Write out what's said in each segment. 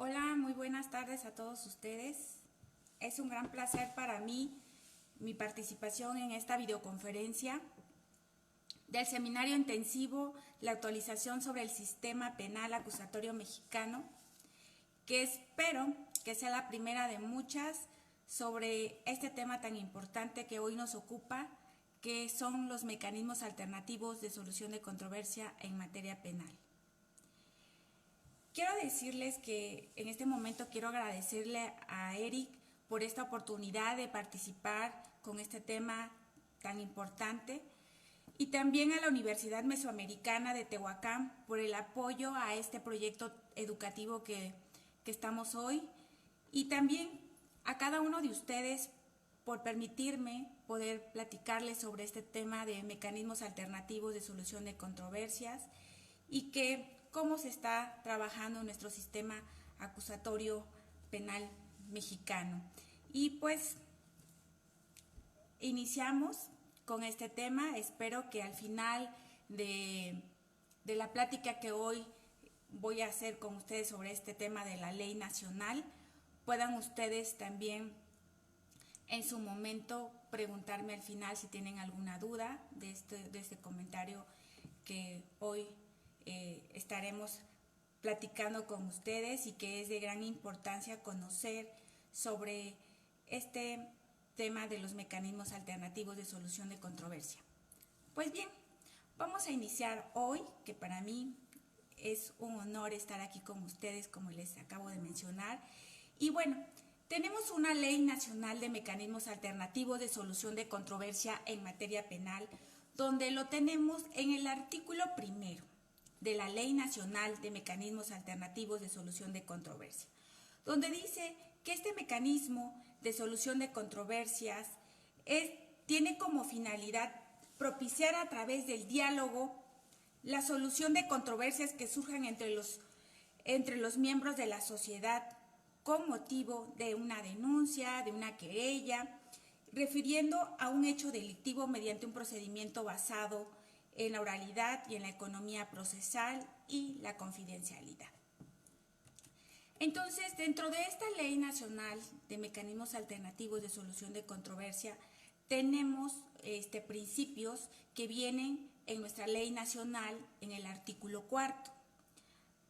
Hola, muy buenas tardes a todos ustedes. Es un gran placer para mí mi participación en esta videoconferencia del seminario intensivo La actualización sobre el sistema penal acusatorio mexicano, que espero que sea la primera de muchas sobre este tema tan importante que hoy nos ocupa, que son los mecanismos alternativos de solución de controversia en materia penal. Quiero decirles que en este momento quiero agradecerle a Eric por esta oportunidad de participar con este tema tan importante y también a la Universidad Mesoamericana de Tehuacán por el apoyo a este proyecto educativo que estamos hoy, y también a cada uno de ustedes por permitirme poder platicarles sobre este tema de mecanismos alternativos de solución de controversias y cómo se está trabajando en nuestro sistema acusatorio penal mexicano. Y pues iniciamos con este tema. Espero que al final de la plática que hoy voy a hacer con ustedes sobre este tema de la ley nacional, puedan ustedes también en su momento preguntarme al final si tienen alguna duda de este comentario que hoy estaremos platicando con ustedes, y que es de gran importancia conocer sobre este tema de los mecanismos alternativos de solución de controversia. Pues bien, vamos a iniciar hoy, que para mí es un honor estar aquí con ustedes, como les acabo de mencionar. Y bueno, tenemos una Ley Nacional de Mecanismos Alternativos de Solución de Controversia en materia penal, donde lo tenemos en el artículo 1 de la Ley Nacional de Mecanismos Alternativos de Solución de Controversia, donde dice que este mecanismo de solución de controversias tiene como finalidad propiciar a través del diálogo la solución de controversias que surjan entre los miembros de la sociedad con motivo de una denuncia, de una querella, refiriendo a un hecho delictivo mediante un procedimiento basado en la oralidad y en la economía procesal y la confidencialidad. Entonces, dentro de esta Ley Nacional de Mecanismos Alternativos de Solución de Controversia, tenemos principios que vienen en nuestra Ley Nacional en el artículo 4.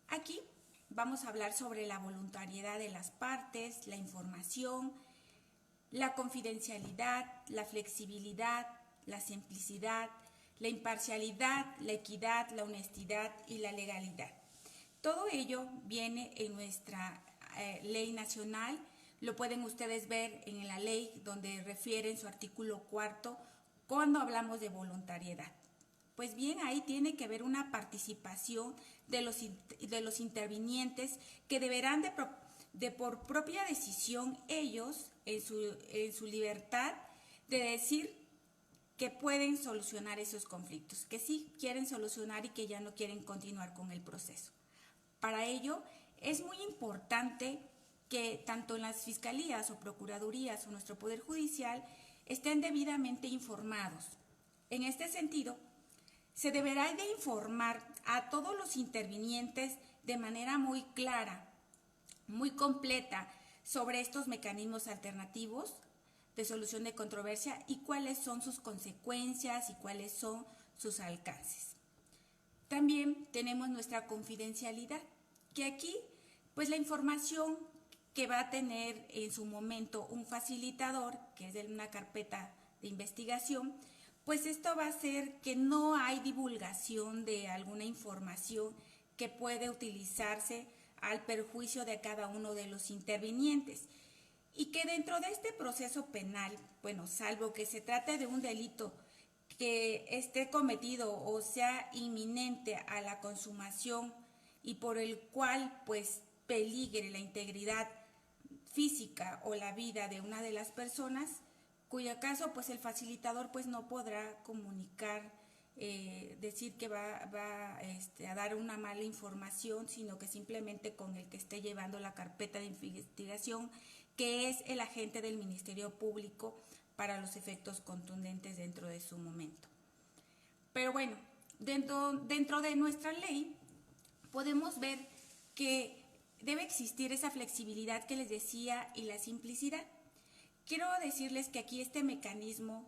Aquí vamos a hablar sobre la voluntariedad de las partes, la información, la confidencialidad, la flexibilidad, la simplicidad, la imparcialidad, la equidad, la honestidad y la legalidad. Todo ello viene en nuestra ley nacional. Lo pueden ustedes ver en la ley, donde refiere en su artículo 4 cuando hablamos de voluntariedad. Pues bien, ahí tiene que haber una participación de los intervinientes, que deberán de por propia decisión ellos, en su libertad, de decir que pueden solucionar esos conflictos, que sí quieren solucionar y que ya no quieren continuar con el proceso. Para ello es muy importante que tanto en las fiscalías o procuradurías o nuestro Poder Judicial estén debidamente informados. En este sentido, se deberá de informar a todos los intervinientes de manera muy clara, muy completa, sobre estos mecanismos alternativos de solución de controversia y cuáles son sus consecuencias y cuáles son sus alcances. También tenemos nuestra confidencialidad, que aquí pues la información que va a tener en su momento un facilitador, que es de una carpeta de investigación, pues esto va a hacer que no hay divulgación de alguna información que puede utilizarse al perjuicio de cada uno de los intervinientes. Y que dentro de este proceso penal, bueno, salvo que se trate de un delito que esté cometido o sea inminente a la consumación y por el cual pues peligre la integridad física o la vida de una de las personas, cuyo caso pues el facilitador pues no podrá comunicar, decir que va a dar una mala información, sino que simplemente con el que esté llevando la carpeta de investigación, que es el agente del Ministerio Público para los efectos contundentes dentro de su momento. Pero bueno, dentro de nuestra ley podemos ver que debe existir esa flexibilidad que les decía y la simplicidad. Quiero decirles que aquí este mecanismo,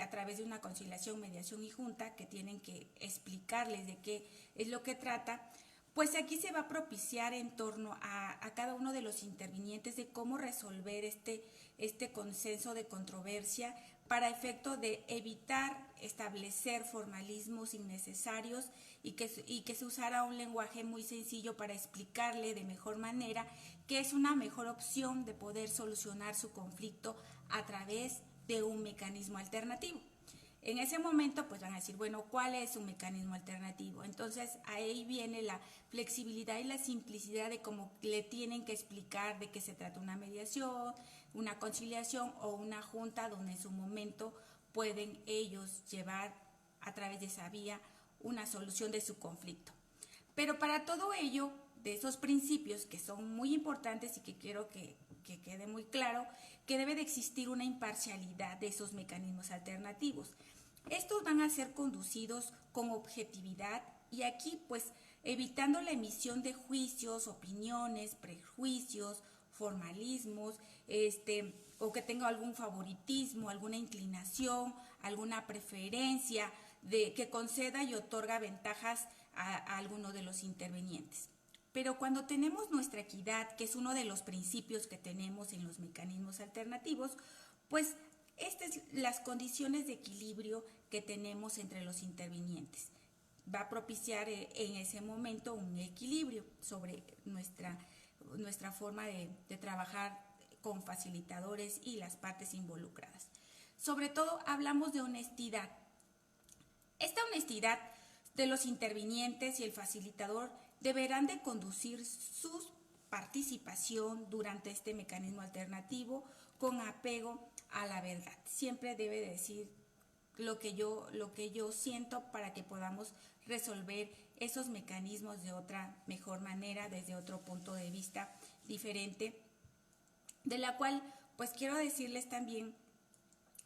a través de una conciliación, mediación y junta, que tienen que explicarles de qué es lo que trata, pues aquí se va a propiciar en torno a cada uno de los intervinientes de cómo resolver este consenso de controversia para efecto de evitar establecer formalismos innecesarios y que se usara un lenguaje muy sencillo para explicarle de mejor manera que es una mejor opción de poder solucionar su conflicto a través de un mecanismo alternativo. En ese momento pues van a decir, bueno, ¿cuál es un mecanismo alternativo? Entonces ahí viene la flexibilidad y la simplicidad de cómo le tienen que explicar de qué se trata una mediación, una conciliación o una junta, donde en su momento pueden ellos llevar a través de esa vía una solución de su conflicto. Pero para todo ello, de esos principios que son muy importantes y que quiero que quede muy claro, que debe de existir una imparcialidad de esos mecanismos alternativos. Estos van a ser conducidos con objetividad y aquí pues evitando la emisión de juicios, opiniones, prejuicios, formalismos, o que tenga algún favoritismo, alguna inclinación, alguna preferencia de que conceda y otorga ventajas a alguno de los intervenientes. Pero cuando tenemos nuestra equidad, que es uno de los principios que tenemos en los mecanismos alternativos, pues estas son las condiciones de equilibrio que tenemos entre los intervinientes. Va a propiciar en ese momento un equilibrio sobre nuestra forma de trabajar con facilitadores y las partes involucradas. Sobre todo hablamos de honestidad. Esta honestidad de los intervinientes y el facilitador deberán de conducir su participación durante este mecanismo alternativo con apego a la verdad. Siempre debe decir lo que yo siento para que podamos resolver esos mecanismos de otra mejor manera, desde otro punto de vista diferente, de la cual pues quiero decirles también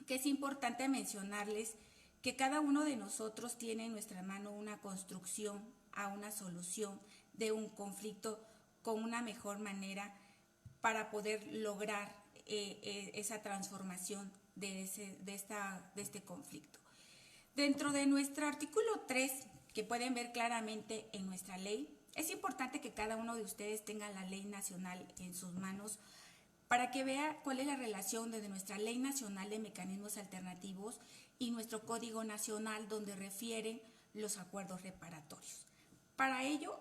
que es importante mencionarles que cada uno de nosotros tiene en nuestra mano una construcción a una solución de un conflicto con una mejor manera para poder lograr esa transformación de este conflicto. Dentro de nuestro artículo 3, que pueden ver claramente en nuestra ley, es importante que cada uno de ustedes tenga la ley nacional en sus manos para que vea cuál es la relación de nuestra ley nacional de mecanismos alternativos y nuestro código nacional donde refieren los acuerdos reparatorios. Para ello,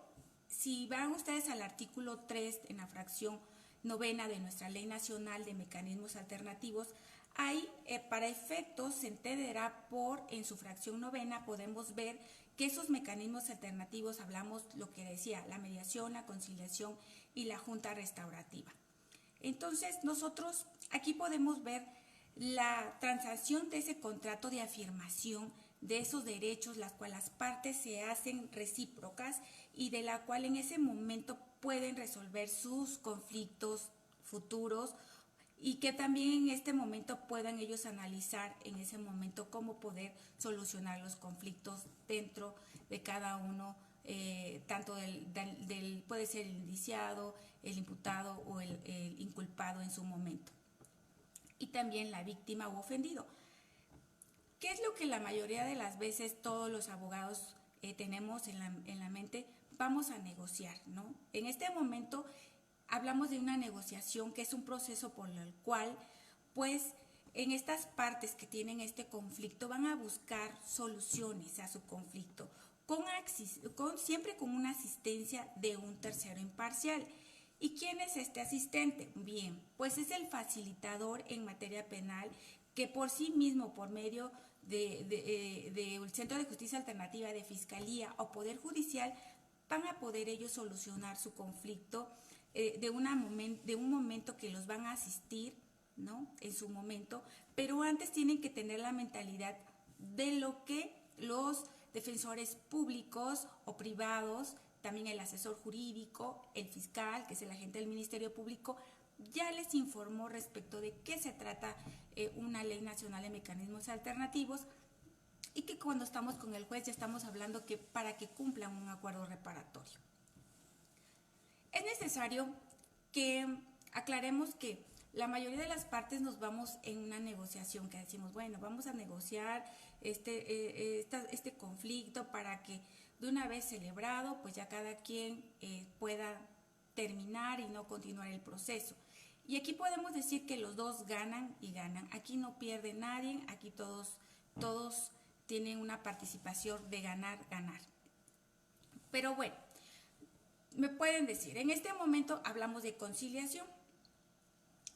si van ustedes al artículo 3 en la fracción 9 de nuestra ley nacional de mecanismos alternativos, ahí para efectos se entenderá en su fracción 9 podemos ver que esos mecanismos alternativos hablamos lo que decía, la mediación, la conciliación y la junta restaurativa. Entonces nosotros aquí podemos ver la transacción de ese contrato de afirmación de esos derechos, las cuales las partes se hacen recíprocas y de la cual en ese momento pueden resolver sus conflictos futuros y que también en este momento puedan ellos analizar en ese momento cómo poder solucionar los conflictos dentro de cada uno, tanto puede ser el indiciado, el imputado o el inculpado en su momento, y también la víctima u ofendido. ¿Qué es lo que la mayoría de las veces todos los abogados tenemos en la mente? Vamos a negociar, ¿no? En este momento hablamos de una negociación que es un proceso por el cual, pues, en estas partes que tienen este conflicto van a buscar soluciones a su conflicto, siempre con una asistencia de un tercero imparcial. ¿Y quién es este asistente? Bien, pues es el facilitador en materia penal que por sí mismo, por medio del Centro de Justicia Alternativa, de Fiscalía o Poder Judicial, van a poder ellos solucionar su conflicto de un momento que los van a asistir, ¿no? En su momento, pero antes tienen que tener la mentalidad de lo que los defensores públicos o privados, también el asesor jurídico, el fiscal, que es el agente del Ministerio Público, ya les informó respecto de qué se trata una ley nacional de mecanismos alternativos y que cuando estamos con el juez ya estamos hablando que para que cumplan un acuerdo reparatorio. Es necesario que aclaremos que la mayoría de las partes nos vamos en una negociación, que decimos, bueno, vamos a negociar este conflicto para que de una vez celebrado, pues ya cada quien pueda terminar y no continuar el proceso. Y aquí podemos decir que los dos ganan y ganan. Aquí no pierde nadie, aquí todos tienen una participación de ganar, ganar. Pero bueno, me pueden decir, en este momento hablamos de conciliación.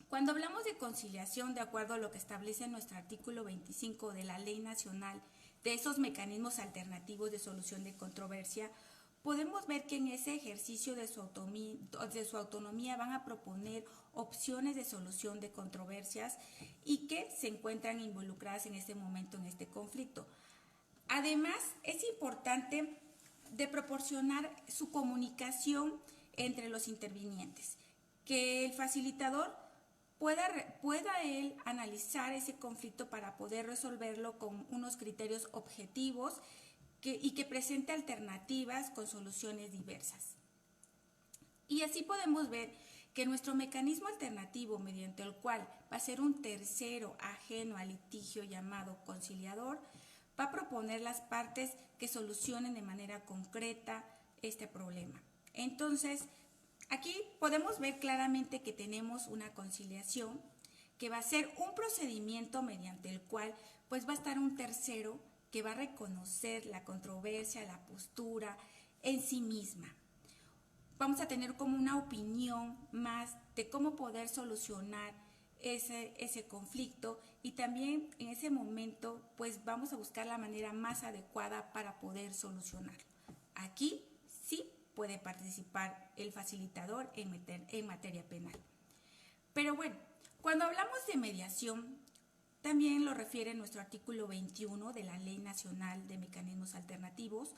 Cuando hablamos de conciliación, de acuerdo a lo que establece nuestro artículo 25 de la Ley Nacional de esos mecanismos alternativos de solución de controversia, podemos ver que en ese ejercicio de su autonomía van a proponer opciones de solución de controversias y que se encuentran involucradas en este momento en este conflicto. Además, es importante de proporcionar su comunicación entre los intervinientes, que el facilitador pueda él analizar ese conflicto para poder resolverlo con unos criterios objetivos y que presente alternativas con soluciones diversas. Y así podemos ver que nuestro mecanismo alternativo mediante el cual va a ser un tercero ajeno al litigio llamado conciliador, va a proponer las partes que solucionen de manera concreta este problema. Entonces, aquí podemos ver claramente que tenemos una conciliación que va a ser un procedimiento mediante el cual pues va a estar un tercero que va a reconocer la controversia, la postura en sí misma. Vamos a tener como una opinión más de cómo poder solucionar ese conflicto y también en ese momento pues vamos a buscar la manera más adecuada para poder solucionarlo. Aquí sí puede participar el facilitador en materia penal. Pero bueno, cuando hablamos de mediación, también lo refiere nuestro artículo 21 de la Ley Nacional de Mecanismos Alternativos,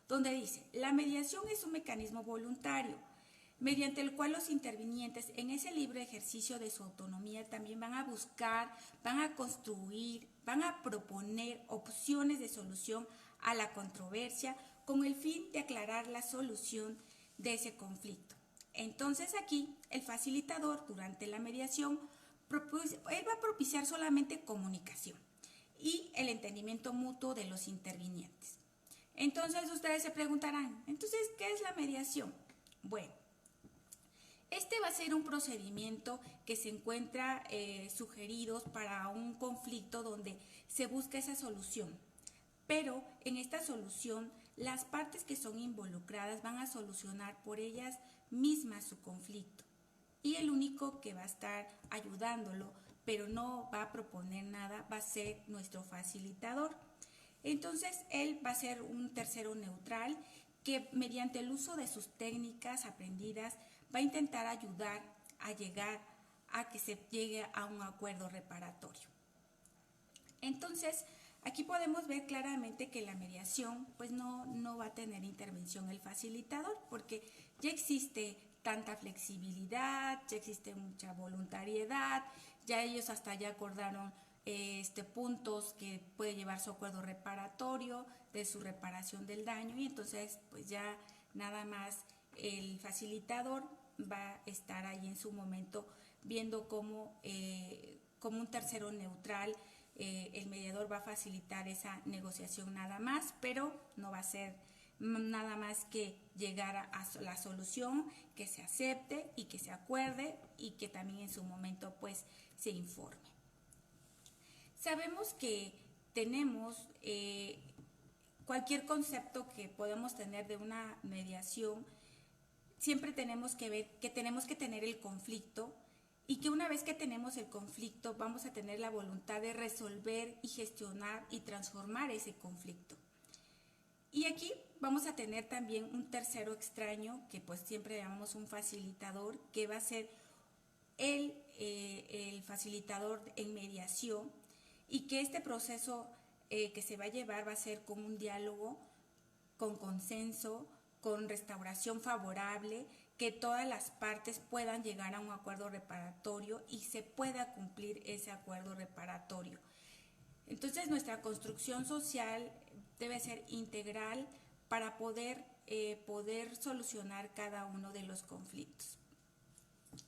donde dice, la mediación es un mecanismo voluntario, mediante el cual los intervinientes en ese libre ejercicio de su autonomía también van a buscar, van a construir, van a proponer opciones de solución a la controversia con el fin de aclarar la solución de ese conflicto. Entonces aquí el facilitador durante la mediación, él va a propiciar solamente comunicación y el entendimiento mutuo de los intervinientes. Entonces ustedes se preguntarán, entonces, ¿qué es la mediación? Bueno, este va a ser un procedimiento que se encuentra sugeridos para un conflicto donde se busca esa solución. Pero en esta solución, las partes que son involucradas van a solucionar por ellas mismas su conflicto. Y el único que va a estar ayudándolo, pero no va a proponer nada, va a ser nuestro facilitador. Entonces, él va a ser un tercero neutral que mediante el uso de sus técnicas aprendidas va a intentar ayudar a llegar a que se llegue a un acuerdo reparatorio. Entonces, aquí podemos ver claramente que la mediación pues no va a tener intervención el facilitador porque ya existe tanta flexibilidad, ya existe mucha voluntariedad, ya ellos hasta ya acordaron puntos que puede llevar su acuerdo reparatorio de su reparación del daño y entonces pues ya nada más el facilitador va a estar ahí en su momento viendo cómo un tercero neutral el mediador va a facilitar esa negociación nada más, pero no va a ser nada más que llegar a la solución, que se acepte y que se acuerde y que también en su momento pues se informe. Sabemos que tenemos cualquier concepto que podemos tener de una mediación, siempre tenemos que ver que tenemos que tener el conflicto y que una vez que tenemos el conflicto vamos a tener la voluntad de resolver y gestionar y transformar ese conflicto. Y aquí vamos a tener también un tercero extraño que pues siempre llamamos un facilitador que va a ser el facilitador en mediación y que este proceso que se va a llevar va a ser con un diálogo, con consenso, con restauración favorable, que todas las partes puedan llegar a un acuerdo reparatorio y se pueda cumplir ese acuerdo reparatorio. Entonces nuestra construcción social debe ser integral para poder poder solucionar cada uno de los conflictos.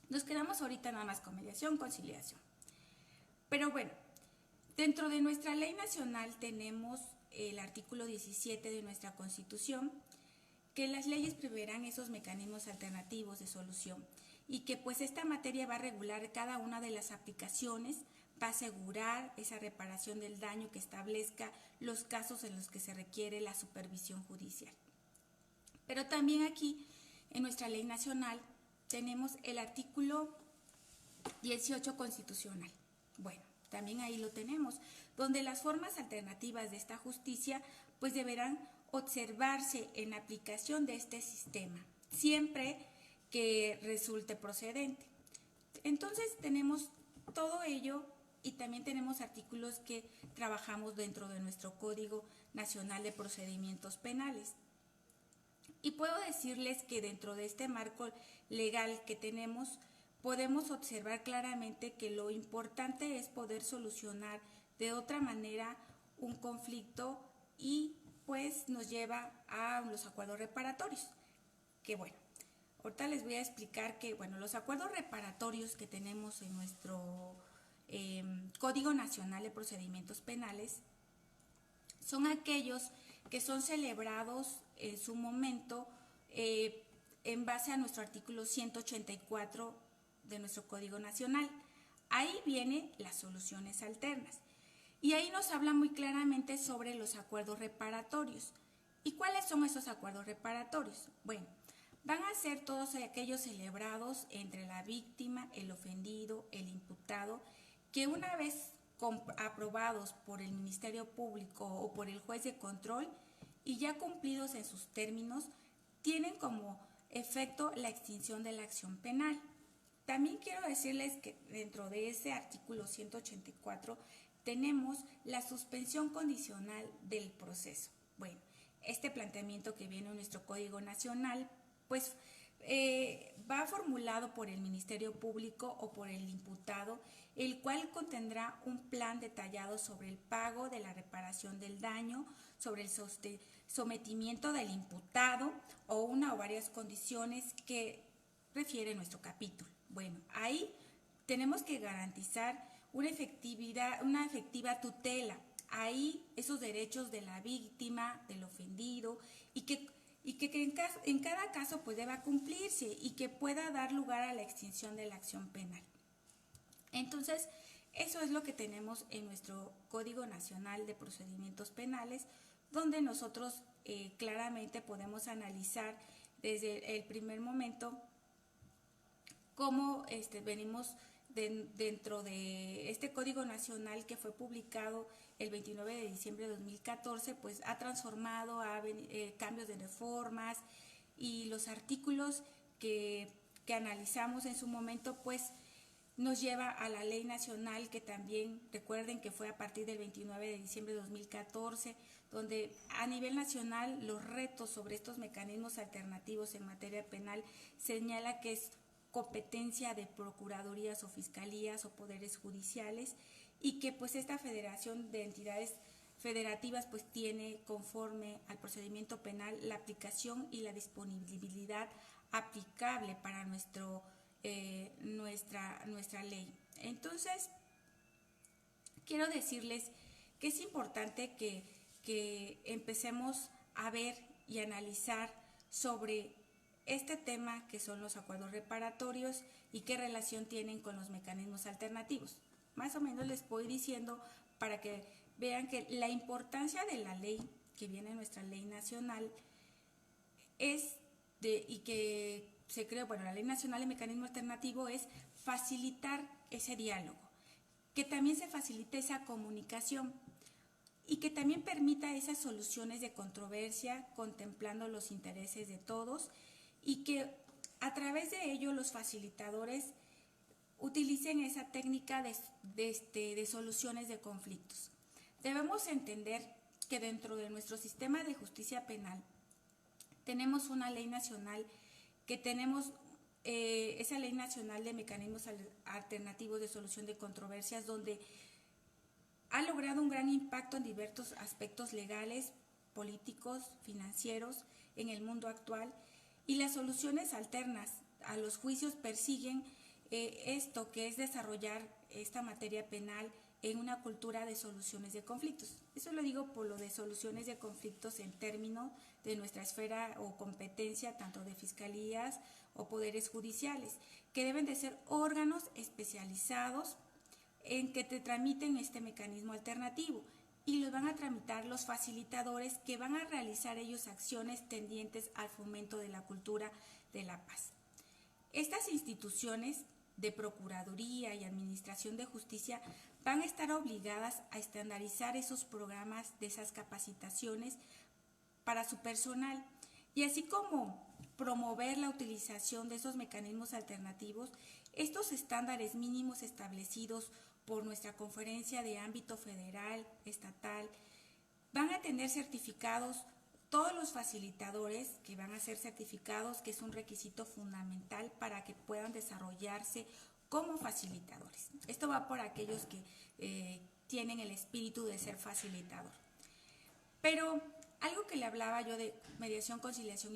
Nos quedamos ahorita nada más con mediación, conciliación. Pero bueno, dentro de nuestra ley nacional tenemos el artículo 17 de nuestra Constitución, que las leyes preverán esos mecanismos alternativos de solución y que pues esta materia va a regular cada una de las aplicaciones, va a asegurar esa reparación del daño que establezca los casos en los que se requiere la supervisión judicial. Pero también aquí, en nuestra ley nacional, tenemos el artículo 18 constitucional. Bueno, también ahí lo tenemos, donde las formas alternativas de esta justicia pues deberán observarse en la aplicación de este sistema, siempre que resulte procedente. Entonces tenemos todo ello y también tenemos artículos que trabajamos dentro de nuestro Código Nacional de Procedimientos Penales. Y puedo decirles que dentro de este marco legal que tenemos, podemos observar claramente que lo importante es poder solucionar de otra manera un conflicto y pues nos lleva a los acuerdos reparatorios. Que bueno, ahorita les voy a explicar que bueno, los acuerdos reparatorios que tenemos en nuestro Código Nacional de Procedimientos Penales son aquellos que son celebrados en su momento en base a nuestro artículo 184 de nuestro Código Nacional. Ahí vienen las soluciones alternas. Y ahí nos habla muy claramente sobre los acuerdos reparatorios. ¿Y cuáles son esos acuerdos reparatorios? Bueno, van a ser todos aquellos celebrados entre la víctima, el ofendido, el imputado, que una vez aprobados por el Ministerio Público o por el juez de control y ya cumplidos en sus términos, tienen como efecto la extinción de la acción penal. También quiero decirles que dentro de ese artículo 184 tenemos la suspensión condicional del proceso. Bueno, este planteamiento que viene en nuestro Código Nacional, pues va formulado por el Ministerio Público o por el imputado, el cual contendrá un plan detallado sobre el pago de la reparación del daño, sobre el sometimiento del imputado o una o varias condiciones que refiere nuestro capítulo. Bueno, ahí tenemos que garantizar una efectiva tutela. Ahí esos derechos de la víctima, del ofendido y que en cada caso pues deba cumplirse y que pueda dar lugar a la extinción de la acción penal. Entonces, eso es lo que tenemos en nuestro Código Nacional de Procedimientos Penales, donde nosotros claramente podemos analizar desde el primer momento cómo venimos dentro de este Código Nacional que fue publicado el 29 de diciembre de 2014, pues ha transformado, cambios de reformas y los artículos que analizamos en su momento, pues nos lleva a la ley nacional que también recuerden que fue a partir del 29 de diciembre de 2014, donde a nivel nacional los retos sobre estos mecanismos alternativos en materia penal señala que es competencia de procuradurías o fiscalías o poderes judiciales y que pues esta federación de entidades federativas pues tiene conforme al procedimiento penal la aplicación y la disponibilidad aplicable para nuestra ley. Entonces, quiero decirles que es importante que empecemos a ver y analizar sobre este tema que son los acuerdos reparatorios y qué relación tienen con los mecanismos alternativos. Más o menos les voy diciendo para que vean que la importancia de la ley que viene en nuestra ley nacional y que se creó, bueno, la ley nacional de mecanismo alternativo es facilitar ese diálogo, que también se facilite esa comunicación y que también permita esas soluciones de controversia contemplando los intereses de todos y que a través de ello los facilitadores utilicen esa técnica de soluciones de conflictos. Debemos entender que dentro de nuestro sistema de justicia penal tenemos una ley nacional que tenemos esa ley nacional de mecanismos alternativos de solución de controversias donde ha logrado un gran impacto en diversos aspectos legales, políticos, financieros en el mundo actual, y las soluciones alternas a los juicios persiguen esto que es desarrollar esta materia penal en una cultura de soluciones de conflictos. Eso lo digo por lo de soluciones de conflictos en términos de nuestra esfera o competencia, tanto de fiscalías o poderes judiciales, que deben de ser órganos especializados en que te tramiten este mecanismo alternativo, y los van a tramitar los facilitadores que van a realizar ellos acciones tendientes al fomento de la cultura de la paz. Estas instituciones de Procuraduría y Administración de Justicia van a estar obligadas a estandarizar esos programas de esas capacitaciones para su personal, y así como promover la utilización de esos mecanismos alternativos. Estos estándares mínimos establecidos por nuestra conferencia de ámbito federal, estatal, van a tener certificados todos los facilitadores, que van a ser certificados, que es un requisito fundamental para que puedan desarrollarse como facilitadores. Esto va por aquellos que tienen el espíritu de ser facilitador. Pero algo que le hablaba yo de mediación, conciliación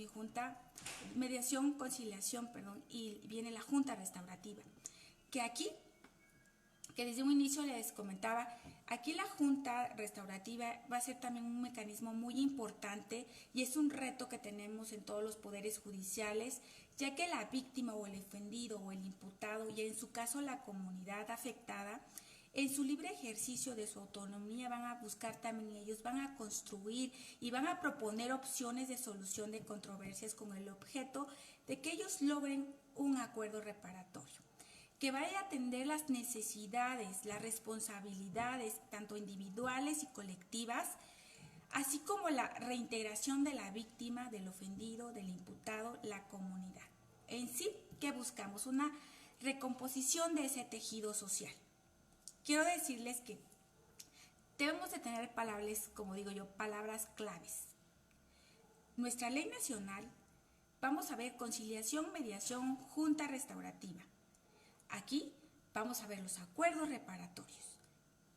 y viene la junta restaurativa, que aquí, que desde un inicio les comentaba, aquí la junta restaurativa va a ser también un mecanismo muy importante, y es un reto que tenemos en todos los poderes judiciales, ya que la víctima o el ofendido o el imputado, y en su caso la comunidad afectada, en su libre ejercicio de su autonomía van a buscar también ellos, van a construir y van a proponer opciones de solución de controversias con el objeto de que ellos logren un acuerdo reparatorio, que vaya a atender las necesidades, las responsabilidades, tanto individuales y colectivas, así como la reintegración de la víctima, del ofendido, del imputado, la comunidad. En sí, ¿qué buscamos? Una recomposición de ese tejido social. Quiero decirles que debemos de tener palabras, como digo yo, palabras claves. Nuestra ley nacional, vamos a ver conciliación, mediación, junta restaurativa. Aquí vamos a ver los acuerdos reparatorios,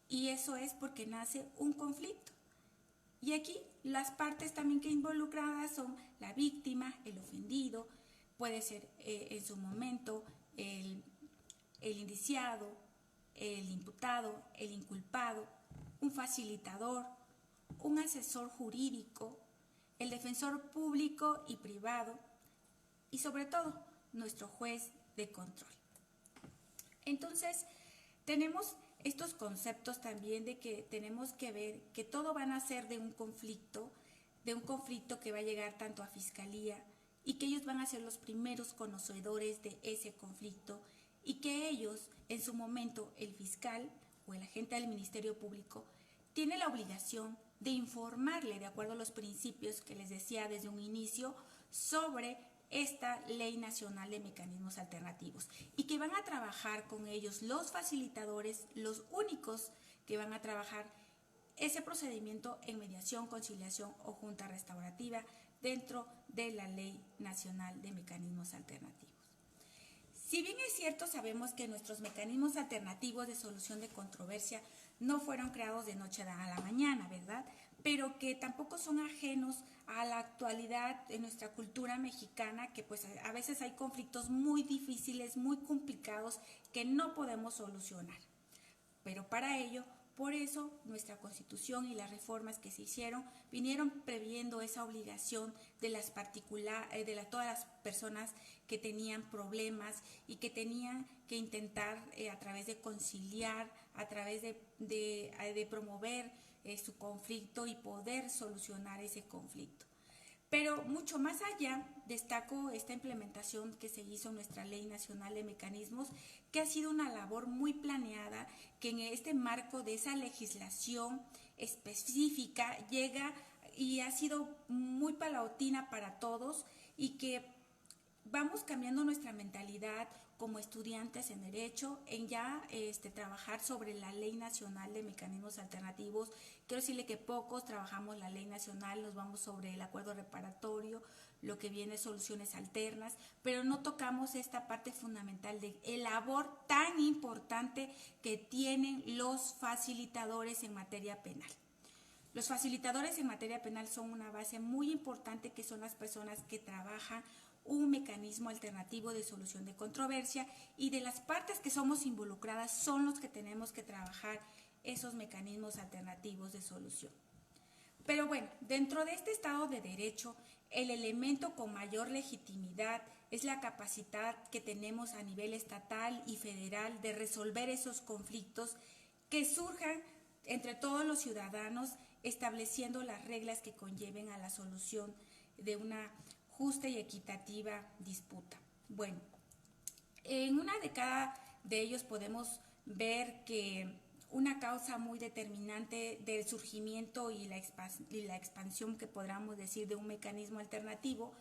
y eso es porque nace un conflicto. Y aquí las partes también que involucradas son la víctima, el ofendido, puede ser en su momento el indiciado, el imputado, el inculpado, un facilitador, un asesor jurídico, el defensor público y privado, y sobre todo nuestro juez de control. Entonces, tenemos estos conceptos también de que tenemos que ver que todo van a ser de un conflicto que va a llegar tanto a fiscalía, y que ellos van a ser los primeros conocedores de ese conflicto, y que ellos, en su momento, el fiscal o el agente del Ministerio Público, tiene la obligación de informarle, de acuerdo a los principios que les decía desde un inicio, sobre esta Ley Nacional de Mecanismos Alternativos, y que van a trabajar con ellos los facilitadores, los únicos que van a trabajar ese procedimiento en mediación, conciliación o junta restaurativa dentro de la Ley Nacional de Mecanismos Alternativos. Si bien es cierto, sabemos que nuestros mecanismos alternativos de solución de controversia no fueron creados de noche a la mañana, ¿verdad? Pero que tampoco son ajenos a la actualidad de nuestra cultura mexicana, que pues a veces hay conflictos muy difíciles, muy complicados, que no podemos solucionar. Pero para ello, por eso nuestra Constitución y las reformas que se hicieron vinieron previendo esa obligación de todas las personas que tenían problemas y que tenían que intentar a través de conciliar, a través de promover su conflicto y poder solucionar ese conflicto. Pero mucho más allá, destaco esta implementación que se hizo en nuestra Ley Nacional de Mecanismos, que ha sido una labor muy planeada, que en este marco de esa legislación específica llega y ha sido muy paulatina para todos, y que vamos cambiando nuestra mentalidad como estudiantes en Derecho, en ya trabajar sobre la Ley Nacional de Mecanismos Alternativos. Quiero decirle que pocos trabajamos la Ley Nacional, nos vamos sobre el acuerdo reparatorio, lo que viene soluciones alternas, pero no tocamos esta parte fundamental de el labor tan importante que tienen los facilitadores en materia penal. Los facilitadores en materia penal son una base muy importante, que son las personas que trabajan un mecanismo alternativo de solución de controversia, y de las partes que somos involucradas son los que tenemos que trabajar esos mecanismos alternativos de solución. Pero bueno, dentro de este Estado de Derecho, el elemento con mayor legitimidad es la capacidad que tenemos a nivel estatal y federal de resolver esos conflictos que surjan entre todos los ciudadanos, estableciendo las reglas que conlleven a la solución de una justa y equitativa disputa. Bueno, en una de cada de ellos podemos ver que una causa muy determinante del surgimiento y la expansión, que podríamos decir, de un mecanismo alternativo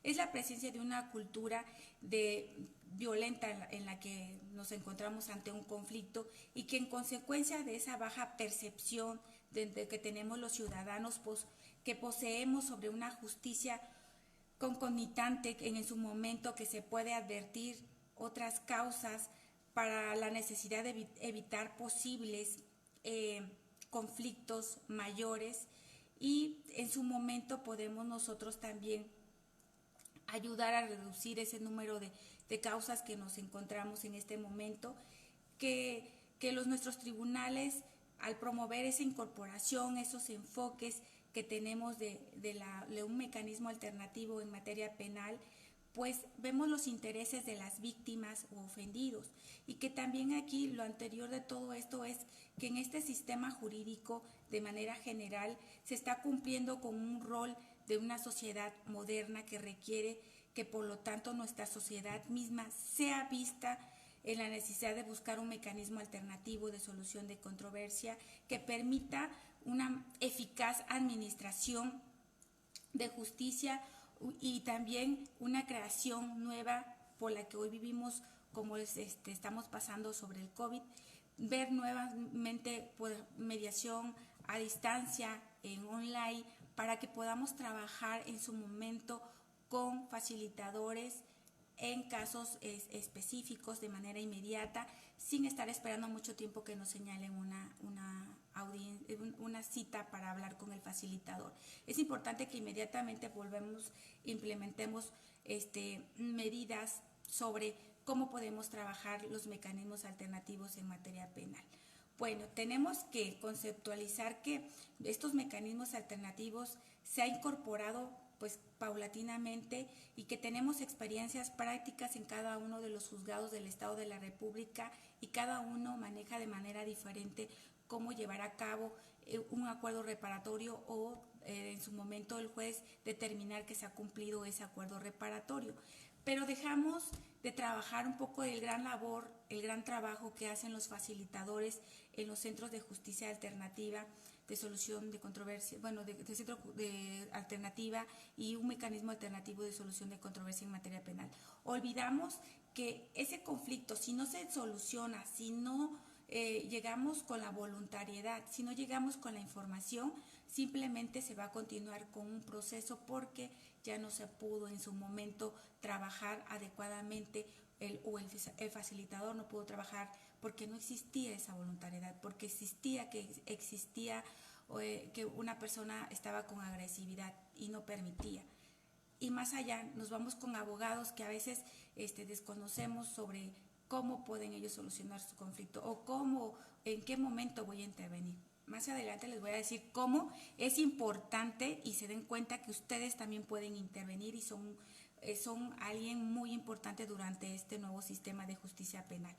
es la presencia de una cultura violenta en la que nos encontramos ante un conflicto, y que en consecuencia de esa baja percepción que tenemos los ciudadanos, pues, que poseemos sobre una justicia concomitante en su momento, que se puede advertir otras causas para la necesidad de evitar posibles conflictos mayores, y en su momento podemos nosotros también ayudar a reducir ese número de causas que nos encontramos en este momento, que nuestros tribunales, al promover esa incorporación, esos enfoques que tenemos de un mecanismo alternativo en materia penal, pues vemos los intereses de las víctimas o ofendidos, y que también aquí lo anterior de todo esto es que en este sistema jurídico, de manera general, se está cumpliendo con un rol de una sociedad moderna que requiere que, por lo tanto, nuestra sociedad misma sea vista en la necesidad de buscar un mecanismo alternativo de solución de controversia que permita una eficaz administración de justicia, y también una creación nueva por la que hoy vivimos, como estamos pasando sobre el COVID, ver nuevamente mediación a distancia, en online, para que podamos trabajar en su momento con facilitadores en casos específicos de manera inmediata, sin estar esperando mucho tiempo que nos señalen una cita para hablar con el facilitador. Es importante que inmediatamente implementemos medidas sobre cómo podemos trabajar los mecanismos alternativos en materia penal. Bueno, tenemos que conceptualizar que estos mecanismos alternativos se ha incorporado pues paulatinamente, y que tenemos experiencias prácticas en cada uno de los juzgados del Estado de la República, y cada uno maneja de manera diferente cómo llevar a cabo un acuerdo reparatorio, o en su momento el juez determinar que se ha cumplido ese acuerdo reparatorio. Pero dejamos de trabajar un poco el gran trabajo que hacen los facilitadores en los centros de justicia alternativa, de solución de controversia, de centro de alternativa y un mecanismo alternativo de solución de controversia en materia penal. Olvidamos que ese conflicto, si no se soluciona, si no llegamos con la voluntariedad, si no llegamos con la información, simplemente se va a continuar con un proceso, porque ya no se pudo en su momento trabajar adecuadamente, el facilitador no pudo trabajar porque no existía esa voluntariedad, porque existía que una persona estaba con agresividad y no permitía. Y más allá, nos vamos con abogados que a veces desconocemos sobre cómo pueden ellos solucionar su conflicto, o en qué momento voy a intervenir. Más adelante les voy a decir cómo es importante, y se den cuenta que ustedes también pueden intervenir y son alguien muy importante durante este nuevo sistema de justicia penal.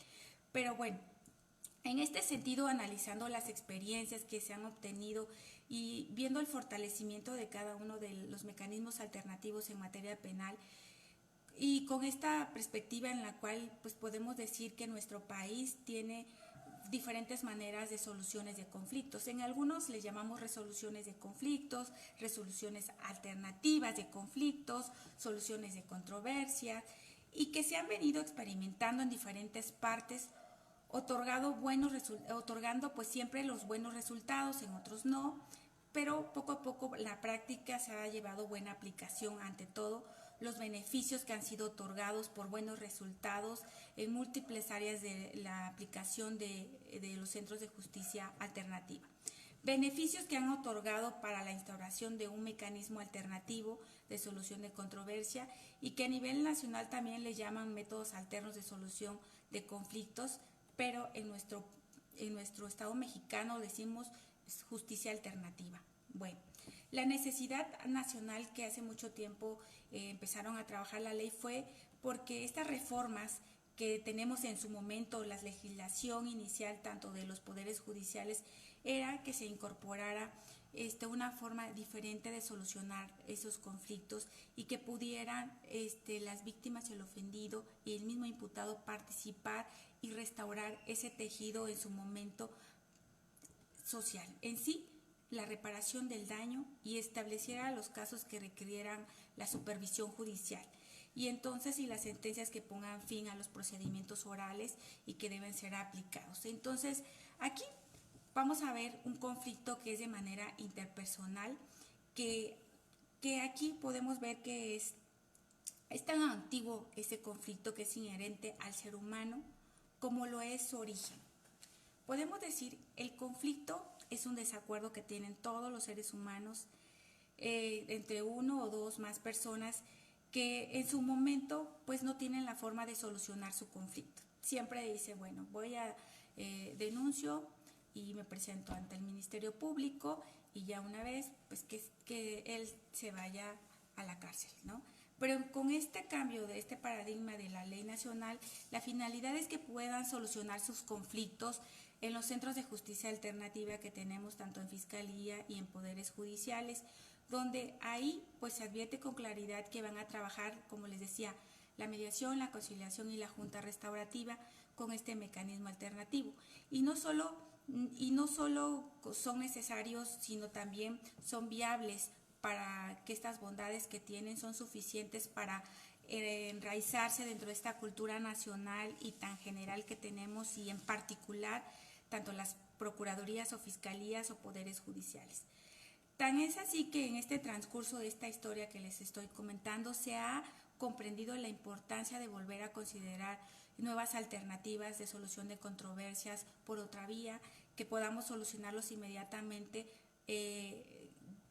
Pero bueno, en este sentido, analizando las experiencias que se han obtenido y viendo el fortalecimiento de cada uno de los mecanismos alternativos en materia penal, y con esta perspectiva en la cual pues podemos decir que nuestro país tiene diferentes maneras de soluciones de conflictos. En algunos les llamamos resoluciones de conflictos, resoluciones alternativas de conflictos, soluciones de controversia, y que se han venido experimentando en diferentes partes, otorgando pues siempre los buenos resultados, en otros no, pero poco a poco la práctica se ha llevado buena aplicación, ante todo los beneficios que han sido otorgados por buenos resultados en múltiples áreas de la aplicación de los centros de justicia alternativa. beneficios que han otorgado para la instauración de un mecanismo alternativo de solución de controversia y que a nivel nacional también le llaman métodos alternos de solución de conflictos, pero en nuestro Estado mexicano decimos justicia alternativa. Bueno, la necesidad nacional que hace mucho tiempo empezaron a trabajar la ley fue porque estas reformas que tenemos en su momento, la legislación inicial tanto de los poderes judiciales, era que se incorporara una forma diferente de solucionar esos conflictos y que pudieran las víctimas, el ofendido y el mismo imputado participar y restaurar ese tejido en su momento social. En sí, la reparación del daño y estableciera los casos que requirieran la supervisión judicial. Y entonces, y las sentencias que pongan fin a los procedimientos orales y que deben ser aplicados. Entonces, aquí vamos a ver un conflicto que es de manera interpersonal, que aquí podemos ver que es tan antiguo ese conflicto que es inherente al ser humano como lo es su origen. Podemos decir, el conflicto es un desacuerdo que tienen todos los seres humanos entre uno o dos más personas que en su momento pues no tienen la forma de solucionar su conflicto. Siempre dice, bueno, voy a denuncio y me presento ante el Ministerio Público y ya una vez pues que él se vaya a la cárcel, ¿no? Pero con este cambio de este paradigma de la ley nacional, la finalidad es que puedan solucionar sus conflictos en los centros de justicia alternativa que tenemos tanto en Fiscalía y en poderes judiciales, donde ahí pues se advierte con claridad que van a trabajar, como les decía, la mediación, la conciliación y la junta restaurativa con este mecanismo alternativo. Y no solo son necesarios, sino también son viables para que estas bondades que tienen son suficientes para enraizarse dentro de esta cultura nacional y tan general que tenemos y en particular tanto las procuradurías o fiscalías o poderes judiciales. Tan es así que en este transcurso de esta historia que les estoy comentando se ha comprendido la importancia de volver a considerar nuevas alternativas de solución de controversias por otra vía, que podamos solucionarlos inmediatamente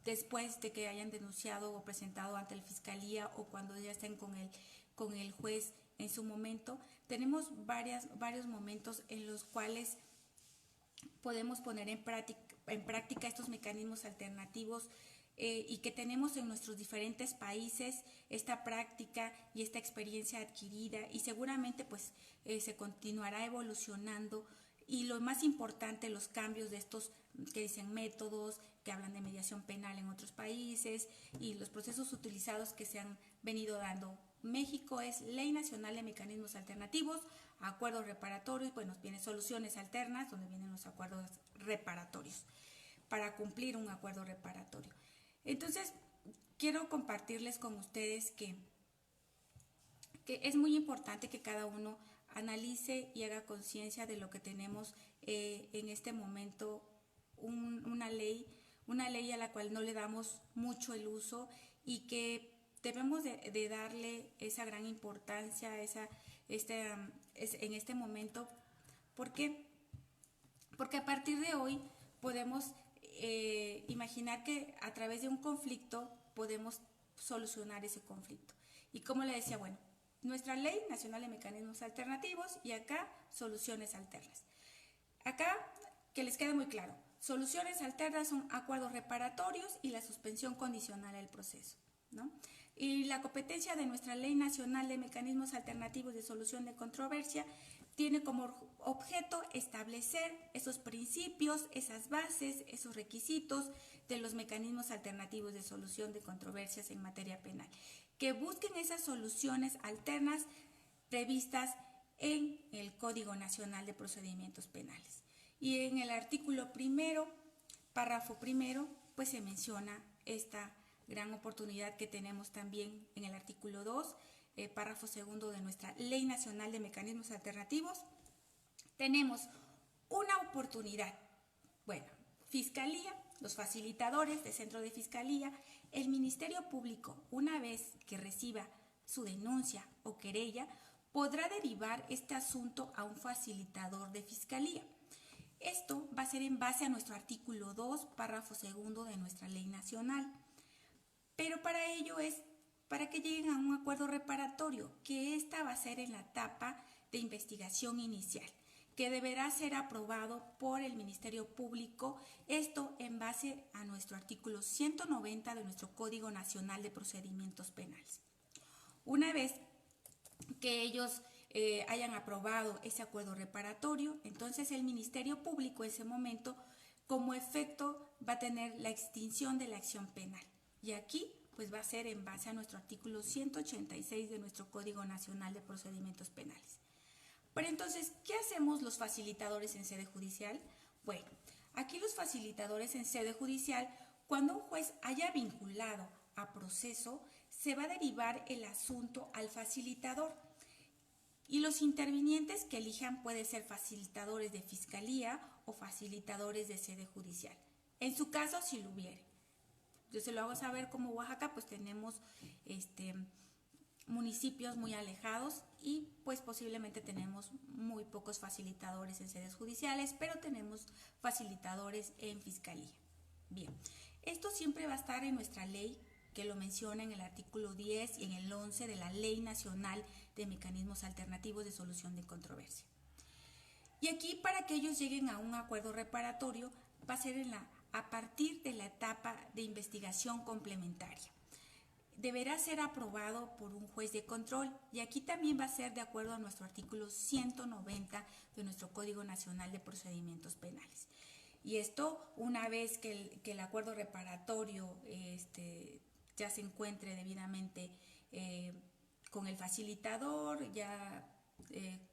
después de que hayan denunciado o presentado ante la fiscalía o cuando ya estén con el juez en su momento. Tenemos varios momentos en los cuales podemos poner en práctica estos mecanismos alternativos y que tenemos en nuestros diferentes países esta práctica y esta experiencia adquirida y seguramente pues se continuará evolucionando y lo más importante, los cambios de estos que dicen métodos, que hablan de mediación penal en otros países y los procesos utilizados que se han venido dando. México es Ley Nacional de Mecanismos Alternativos, acuerdos reparatorios, bueno, vienen soluciones alternas, donde vienen los acuerdos reparatorios, para cumplir un acuerdo reparatorio. Entonces, quiero compartirles con ustedes que es muy importante que cada uno analice y haga conciencia de lo que tenemos en este momento, una ley a la cual no le damos mucho el uso y que debemos de darle esa gran importancia en este momento. ¿Por qué? Porque a partir de hoy podemos imaginar que a través de un conflicto podemos solucionar ese conflicto. Y como le decía, bueno, nuestra Ley Nacional de Mecanismos Alternativos y acá soluciones alternas. Acá, que les quede muy claro, soluciones alternas son acuerdos reparatorios y la suspensión condicional del proceso, ¿no? Y la competencia de nuestra Ley Nacional de Mecanismos Alternativos de Solución de Controversia tiene como objeto establecer esos principios, esas bases, esos requisitos de los mecanismos alternativos de solución de controversias en materia penal, que busquen esas soluciones alternas previstas en el Código Nacional de Procedimientos Penales. Y en el artículo primero, párrafo primero, pues se menciona esta gran oportunidad que tenemos también en el artículo 2, párrafo segundo de nuestra Ley Nacional de Mecanismos Alternativos. Tenemos una oportunidad. Bueno, Fiscalía, los facilitadores del centro de Fiscalía, el Ministerio Público, una vez que reciba su denuncia o querella, podrá derivar este asunto a un facilitador de Fiscalía. Esto va a ser en base a nuestro artículo 2, párrafo segundo de nuestra ley nacional. Pero para ello es para que lleguen a un acuerdo reparatorio, que esta va a ser en la etapa de investigación inicial, que deberá ser aprobado por el Ministerio Público, esto en base a nuestro artículo 190 de nuestro Código Nacional de Procedimientos Penales. Una vez que ellos hayan aprobado ese acuerdo reparatorio, entonces el Ministerio Público en ese momento como efecto va a tener la extinción de la acción penal. Y aquí pues va a ser en base a nuestro artículo 186 de nuestro Código Nacional de Procedimientos Penales. Pero entonces, ¿qué hacemos los facilitadores en sede judicial? Bueno, aquí los facilitadores en sede judicial, cuando un juez haya vinculado a proceso, se va a derivar el asunto al facilitador. Y los intervinientes que elijan pueden ser facilitadores de fiscalía o facilitadores de sede judicial. En su caso, si lo hubiere. Yo se lo hago saber, como Oaxaca, pues tenemos municipios muy alejados y pues posiblemente tenemos muy pocos facilitadores en sedes judiciales, pero tenemos facilitadores en fiscalía. Bien, esto siempre va a estar en nuestra ley, que lo menciona en el artículo 10 y en el 11 de la Ley Nacional de Mecanismos Alternativos de Solución de Controversia. Y aquí, para que ellos lleguen a un acuerdo reparatorio, va a ser a partir de la etapa de investigación complementaria. Deberá ser aprobado por un juez de control, y aquí también va a ser de acuerdo a nuestro artículo 190 de nuestro Código Nacional de Procedimientos Penales. Y esto, una vez que el acuerdo reparatorio ya se encuentre debidamente con el facilitador, ya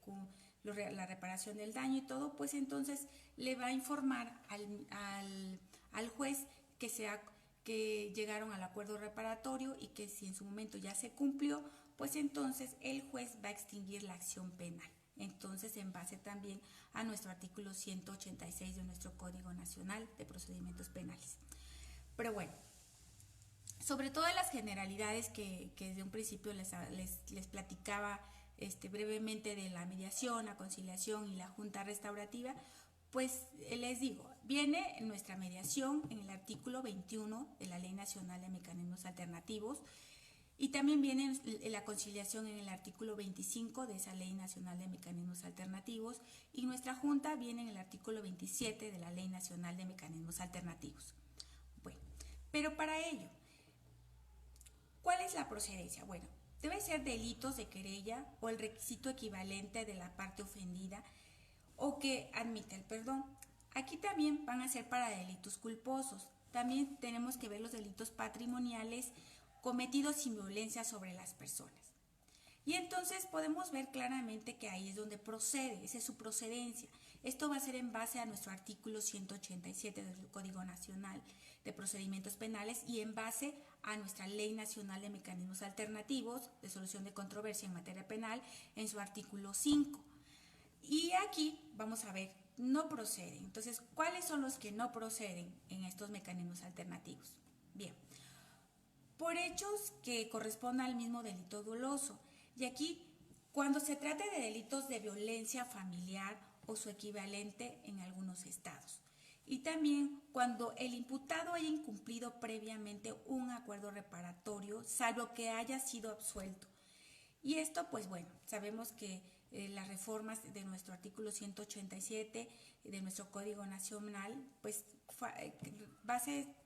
con la reparación del daño y todo, pues entonces le va a informar al juez que llegaron al acuerdo reparatorio, y que si en su momento ya se cumplió, pues entonces el juez va a extinguir la acción penal. Entonces, en base también a nuestro artículo 186 de nuestro Código Nacional de Procedimientos Penales. Pero bueno, sobre todas las generalidades que desde un principio les platicaba brevemente de la mediación, la conciliación y la junta restaurativa, pues les digo, viene nuestra mediación en el artículo 21 de la Ley Nacional de Mecanismos Alternativos, y también viene la conciliación en el artículo 25 de esa Ley Nacional de Mecanismos Alternativos, y nuestra junta viene en el artículo 27 de la Ley Nacional de Mecanismos Alternativos. Bueno, pero para ello, ¿cuál es la procedencia? Bueno, debe ser delitos de querella o el requisito equivalente de la parte ofendida o que admite el perdón. Aquí también van a ser para delitos culposos. También tenemos que ver los delitos patrimoniales cometidos sin violencia sobre las personas. Y entonces podemos ver claramente que ahí es donde procede, esa es su procedencia. Esto va a ser en base a nuestro artículo 187 del Código Nacional de Procedimientos Penales y en base a nuestra Ley Nacional de Mecanismos Alternativos de Solución de Controversia en materia penal en su artículo 5. Y aquí vamos a ver, no proceden. Entonces, ¿cuáles son los que no proceden en estos mecanismos alternativos? Bien, por hechos que correspondan al mismo delito doloso. Y aquí, cuando se trate de delitos de violencia familiar o su equivalente en algunos estados. Y también cuando el imputado haya incumplido previamente un acuerdo reparatorio, salvo que haya sido absuelto. Y esto, pues bueno, sabemos que las reformas de nuestro artículo 187 de nuestro Código Nacional, pues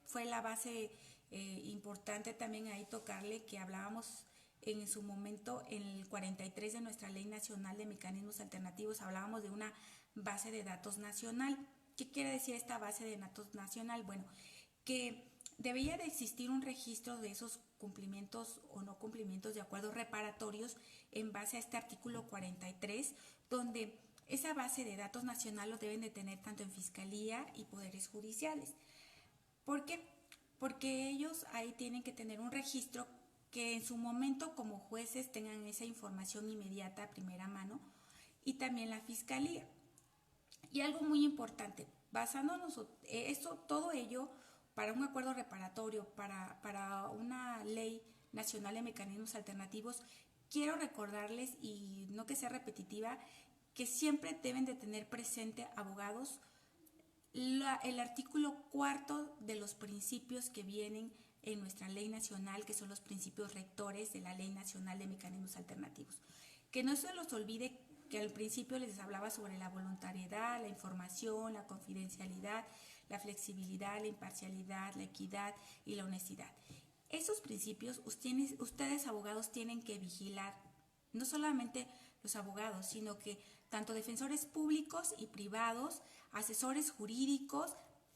fue la base importante también ahí tocarle, que hablábamos en su momento en el 43 de nuestra Ley Nacional de Mecanismos Alternativos, hablábamos de una base de datos nacional. ¿Qué quiere decir esta base de datos nacional? Bueno, que debía de existir un registro de esos cumplimientos o no cumplimientos de acuerdos reparatorios en base a este artículo 43, donde esa base de datos nacional lo deben de tener tanto en Fiscalía y Poderes Judiciales. ¿Por qué? Porque ellos ahí tienen que tener un registro que en su momento como jueces tengan esa información inmediata a primera mano, y también la Fiscalía. Y algo muy importante, basándonos todo ello para un acuerdo reparatorio, para una ley nacional de mecanismos alternativos, quiero recordarles, y no que sea repetitiva, que siempre deben de tener presente abogados el artículo 4 de los principios que vienen en nuestra ley nacional, que son los principios rectores de la Ley Nacional de Mecanismos Alternativos. Que no se los olvide que al principio les hablaba sobre la voluntariedad, la información, la confidencialidad, la flexibilidad, la imparcialidad, la equidad y la honestidad. Esos principios ustedes abogados tienen que vigilar, no solamente los abogados, sino que tanto defensores públicos y privados, asesores jurídicos,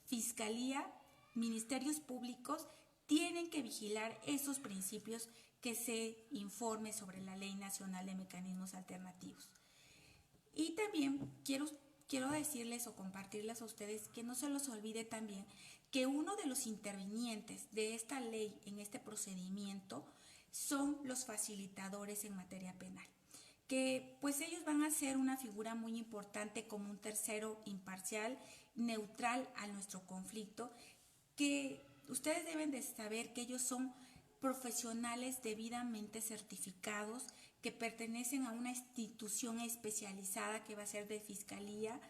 fiscalía, ministerios públicos, tienen que vigilar esos principios que se informe sobre la Ley Nacional de Mecanismos Alternativos. Y también quiero decirles o compartirles a ustedes que no se los olvide también que uno de los intervinientes de esta ley en este procedimiento son los facilitadores en materia penal, que pues ellos van a ser una figura muy importante como un tercero imparcial, neutral a nuestro conflicto, que ustedes deben de saber que ellos son profesionales debidamente certificados que pertenecen a una institución especializada que va a ser de fiscalía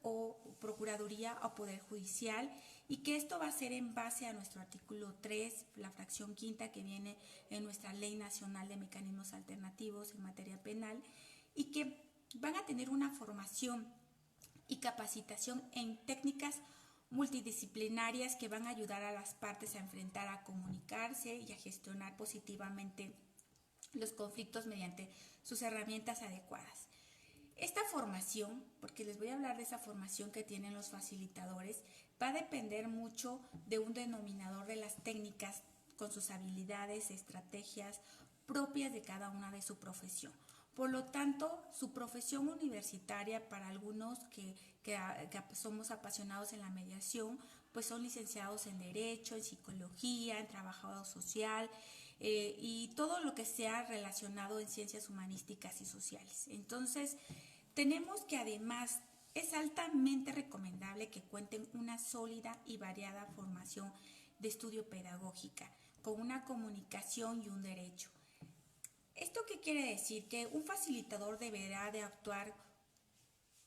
o procuraduría o poder judicial, y que esto va a ser en base a nuestro artículo 3, la fracción quinta que viene en nuestra Ley Nacional de Mecanismos Alternativos en materia penal, y que van a tener una formación y capacitación en técnicas multidisciplinarias que van a ayudar a las partes a enfrentar, a comunicarse y a gestionar positivamente los conflictos mediante sus herramientas adecuadas. Esta formación, porque les voy a hablar de esa formación que tienen los facilitadores, va a depender mucho de un denominador de las técnicas con sus habilidades, estrategias propias de cada una de su profesión. Por lo tanto, su profesión universitaria, para algunos que somos apasionados en la mediación, pues son licenciados en Derecho, en Psicología, en Trabajo Social, y todo lo que sea relacionado en ciencias humanísticas y sociales. Entonces, tenemos que además es altamente recomendable que cuenten una sólida y variada formación de estudio pedagógica, con una comunicación y un derecho. ¿Esto qué quiere decir? Que un facilitador deberá de actuar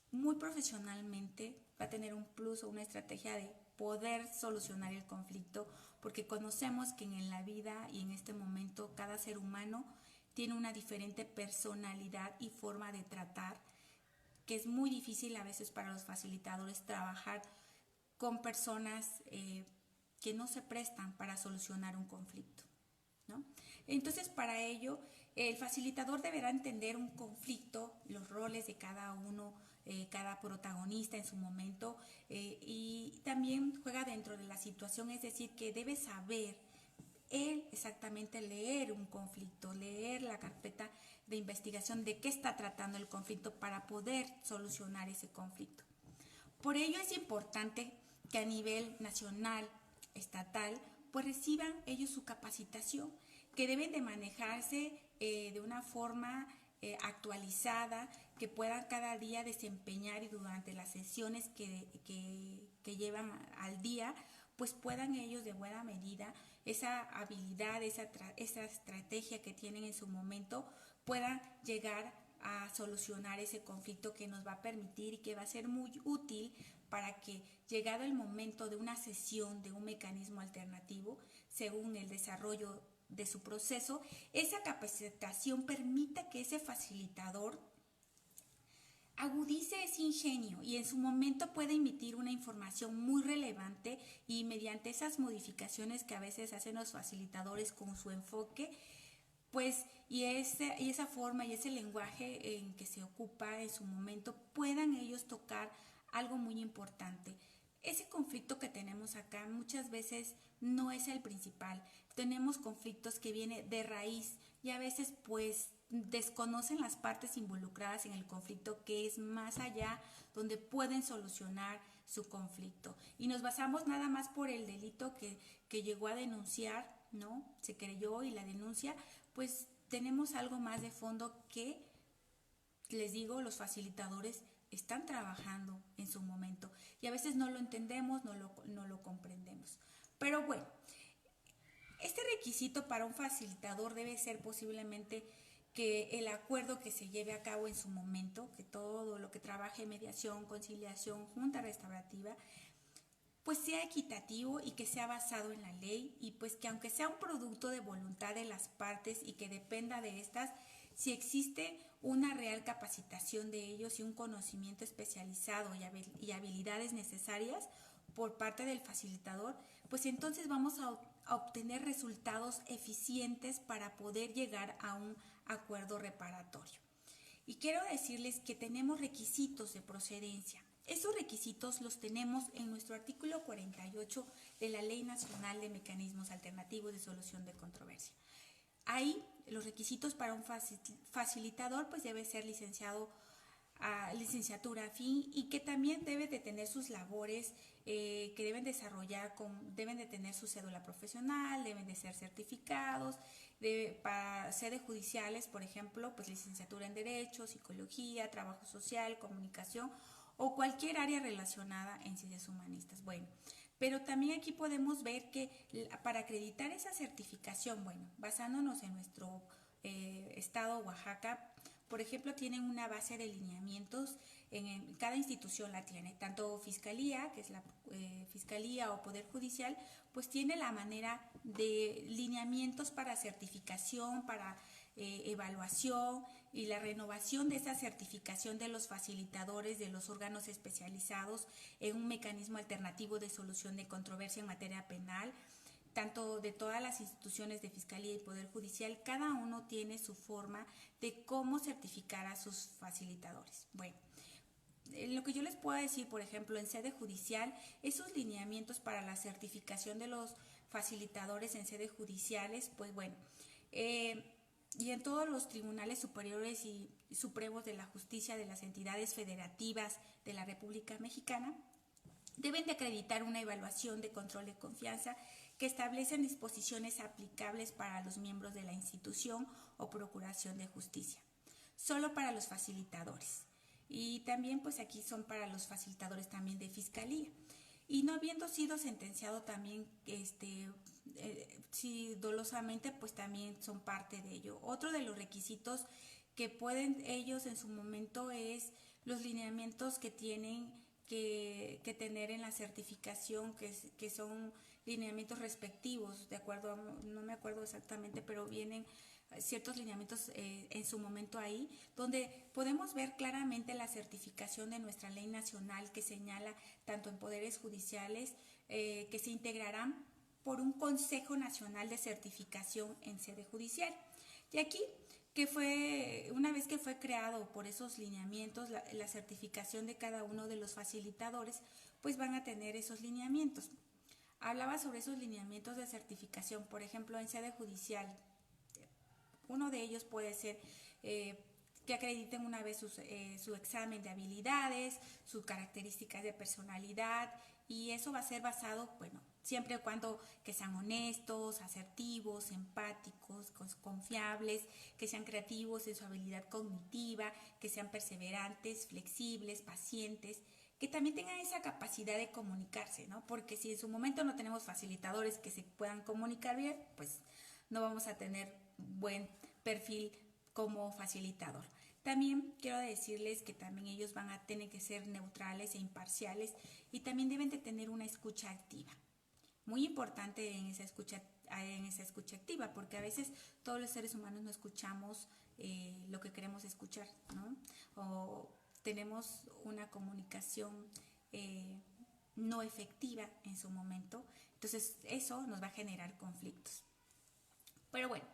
muy profesionalmente, va a tener un plus o una estrategia de poder solucionar el conflicto, porque conocemos que en la vida y en este momento cada ser humano tiene una diferente personalidad y forma de tratar, que es muy difícil a veces para los facilitadores trabajar con personas que no se prestan para solucionar un conflicto, ¿no? Entonces, para ello, el facilitador deberá entender un conflicto, los roles de cada uno, cada protagonista en su momento, y también juega dentro de la situación, es decir, que debe saber él exactamente leer un conflicto, leer la carpeta de investigación de qué está tratando el conflicto para poder solucionar ese conflicto. Por ello es importante que a nivel nacional, estatal, pues reciban ellos su capacitación, que deben de manejarse de una forma actualizada, que puedan cada día desempeñar, y durante las sesiones que llevan al día, pues puedan ellos de buena medida esa habilidad, esa estrategia que tienen en su momento, puedan llegar a solucionar ese conflicto, que nos va a permitir y que va a ser muy útil para que, llegado el momento de una sesión de un mecanismo alternativo, según el desarrollo de su proceso, esa capacitación permita que ese facilitador agudice ese ingenio y en su momento pueda emitir una información muy relevante, y mediante esas modificaciones que a veces hacen los facilitadores con su enfoque, pues y esa forma y ese lenguaje en que se ocupa en su momento, puedan ellos tocar algo muy importante. Ese conflicto que tenemos acá muchas veces no es el principal. Tenemos conflictos que vienen de raíz y a veces pues desconocen las partes involucradas en el conflicto, que es más allá, donde pueden solucionar su conflicto. Y nos basamos nada más por el delito que llegó a denunciar, ¿no? Se creyó y la denuncia, pues tenemos algo más de fondo que, les digo, los facilitadores están trabajando en su momento y a veces no lo entendemos, no lo comprendemos. Pero bueno, este requisito para un facilitador debe ser posiblemente que el acuerdo que se lleve a cabo en su momento, que todo lo que trabaje mediación, conciliación, junta restaurativa, pues sea equitativo y que sea basado en la ley, y pues que aunque sea un producto de voluntad de las partes y que dependa de estas, si existe una real capacitación de ellos y un conocimiento especializado y habilidades necesarias por parte del facilitador, pues entonces vamos a obtener resultados eficientes para poder llegar a un acuerdo reparatorio. Y quiero decirles que tenemos requisitos de procedencia. Esos requisitos los tenemos en nuestro artículo 48 de la Ley Nacional de Mecanismos Alternativos de Solución de Controversia. Ahí los requisitos para un facilitador pues debe ser licenciatura afín, y que también debe de tener sus labores que deben desarrollar, deben de tener su cédula profesional, deben de ser certificados, para sedes judiciales, por ejemplo, pues licenciatura en Derecho, Psicología, Trabajo Social, Comunicación o cualquier área relacionada en ciencias humanistas. Bueno, pero también aquí podemos ver que para acreditar esa certificación, bueno, basándonos en nuestro estado Oaxaca, por ejemplo, tienen una base de lineamientos, en cada institución la tiene, tanto Fiscalía, que es la Fiscalía o Poder Judicial, pues tiene la manera de lineamientos para certificación, para evaluación y la renovación de esa certificación de los facilitadores de los órganos especializados en un mecanismo alternativo de solución de controversia en materia penal, tanto de todas las instituciones de Fiscalía y Poder Judicial. Cada uno tiene su forma de cómo certificar a sus facilitadores. Bueno, lo que yo les puedo decir, por ejemplo, en sede judicial, esos lineamientos para la certificación de los facilitadores en sedes judiciales, pues bueno, y en todos los tribunales superiores y supremos de la justicia de las entidades federativas de la República Mexicana, deben de acreditar una evaluación de control de confianza que establecen disposiciones aplicables para los miembros de la institución o procuración de justicia, solo para los facilitadores. Y también pues aquí son para los facilitadores también de fiscalía. Y no habiendo sido sentenciado también, si dolosamente, pues también son parte de ello. Otro de los requisitos que pueden ellos en su momento es los lineamientos que tienen que tener en la certificación, que son lineamientos respectivos, de acuerdo, no me acuerdo exactamente, pero vienen ciertos lineamientos en su momento ahí, donde podemos ver claramente la certificación de nuestra ley nacional que señala tanto en poderes judiciales que se integrarán por un Consejo Nacional de Certificación en sede judicial. Y aquí, que fue, una vez que fue creado por esos lineamientos, la certificación de cada uno de los facilitadores, pues van a tener esos lineamientos. Hablaba sobre esos lineamientos de certificación, por ejemplo, en sede judicial. Uno de ellos puede ser que acrediten una vez su examen de habilidades, sus características de personalidad, y eso va a ser basado, bueno, siempre y cuando que sean honestos, asertivos, empáticos, confiables, que sean creativos en su habilidad cognitiva, que sean perseverantes, flexibles, pacientes, que también tengan esa capacidad de comunicarse, ¿no? Porque si en su momento no tenemos facilitadores que se puedan comunicar bien, pues no vamos a tener buen perfil como facilitador. También quiero decirles que también ellos van a tener que ser neutrales e imparciales, y también deben de tener una escucha activa. Muy importante en esa escucha activa, porque a veces todos los seres humanos no escuchamos lo que queremos escuchar, ¿no? O tenemos una comunicación no efectiva en su momento, entonces eso nos va a generar conflictos. Pero bueno,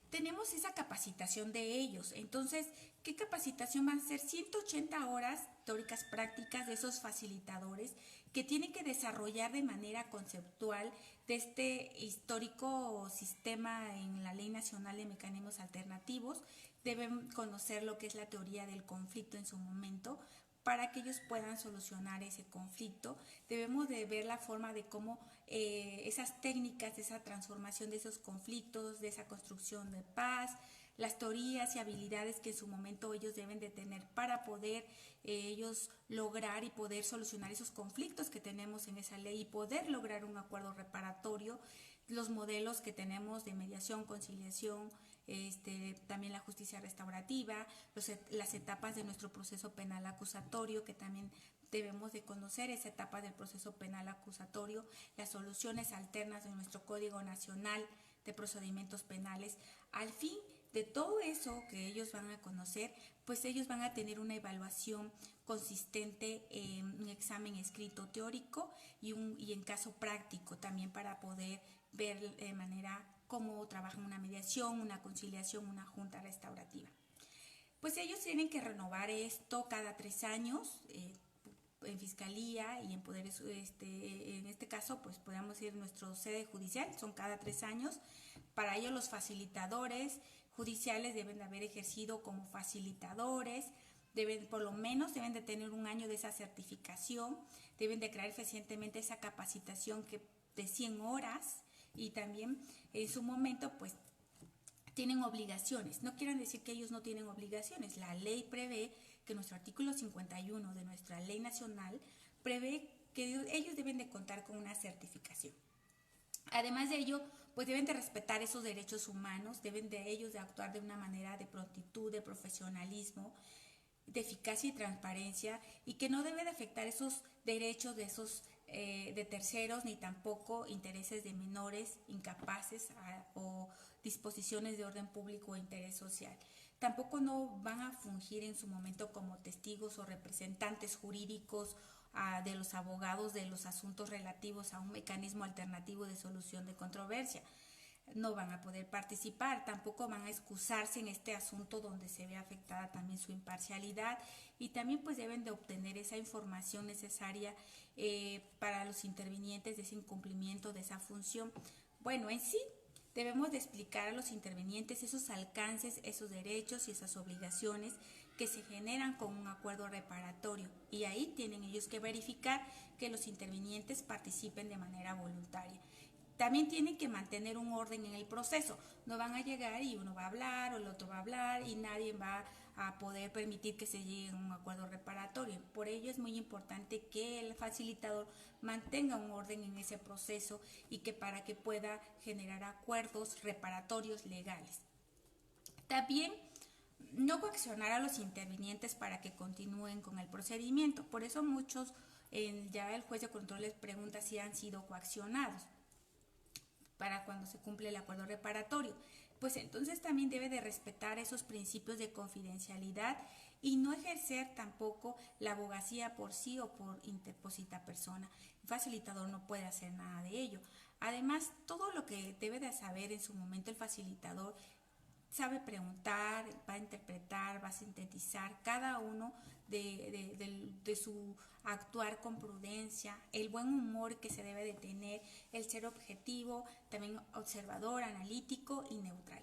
tenemos esa capacitación de ellos. Entonces, ¿qué capacitación van a ser? 180 horas teóricas prácticas de esos facilitadores que tienen que desarrollar de manera conceptual de este histórico sistema en la Ley Nacional de Mecanismos Alternativos. Deben conocer lo que es la teoría del conflicto en su momento, para que ellos puedan solucionar ese conflicto. Debemos de ver la forma de cómo esas técnicas de esa transformación de esos conflictos, de esa construcción de paz, las teorías y habilidades que en su momento ellos deben de tener para poder ellos lograr y poder solucionar esos conflictos que tenemos en esa ley y poder lograr un acuerdo reparatorio, los modelos que tenemos de mediación, conciliación, también la justicia restaurativa, las etapas de nuestro proceso penal acusatorio, que también debemos de conocer esa etapa del proceso penal acusatorio, las soluciones alternas de nuestro Código Nacional de Procedimientos Penales. Al fin de todo eso que ellos van a conocer, pues ellos van a tener una evaluación consistente en un examen escrito teórico y en caso práctico también, para poder ver de manera cómo trabajan una mediación, una conciliación, una junta restaurativa. Pues ellos tienen que renovar esto cada 3 años en fiscalía y en poderes, en este caso, pues podemos ir a nuestro sede judicial, son cada 3 años. Para ello los facilitadores judiciales deben de haber ejercido como facilitadores, por lo menos deben de tener 1 año de esa certificación, deben de crear eficientemente esa capacitación de 100 horas, y también en su momento pues tienen obligaciones. No quieren decir que ellos no tienen obligaciones. La ley prevé que nuestro artículo 51 de nuestra ley nacional prevé que ellos deben de contar con una certificación. Además de ello, pues deben de respetar esos derechos humanos, deben de ellos de actuar de una manera de prontitud, de profesionalismo, de eficacia y transparencia, y que no debe de afectar esos derechos de esos de terceros, ni tampoco intereses de menores incapaces o disposiciones de orden público o interés social. Tampoco no van a fungir en su momento como testigos o representantes jurídicos de los abogados de los asuntos relativos a un mecanismo alternativo de solución de controversia. No van a poder participar, tampoco van a excusarse en este asunto donde se ve afectada también su imparcialidad, y también pues deben de obtener esa información necesaria para los intervinientes de ese incumplimiento de esa función. Bueno, en sí debemos de explicar a los intervinientes esos alcances, esos derechos y esas obligaciones que se generan con un acuerdo reparatorio, y ahí tienen ellos que verificar que los intervinientes participen de manera voluntaria. También tienen que mantener un orden en el proceso. No van a llegar y uno va a hablar o el otro va a hablar y nadie va a poder permitir que se llegue a un acuerdo reparatorio. Por ello es muy importante que el facilitador mantenga un orden en ese proceso, y que para que pueda generar acuerdos reparatorios legales. También no coaccionar a los intervinientes para que continúen con el procedimiento. Por eso muchos, ya el juez de control les pregunta si han sido coaccionados para cuando se cumple el acuerdo reparatorio. Pues entonces también debe de respetar esos principios de confidencialidad y no ejercer tampoco la abogacía por sí o por interposita persona. El facilitador no puede hacer nada de ello. Además, todo lo que debe de saber en su momento el facilitador: sabe preguntar, va a interpretar, va a sintetizar cada uno de su actuar con prudencia, el buen humor que se debe de tener, el ser objetivo, también observador, analítico y neutral.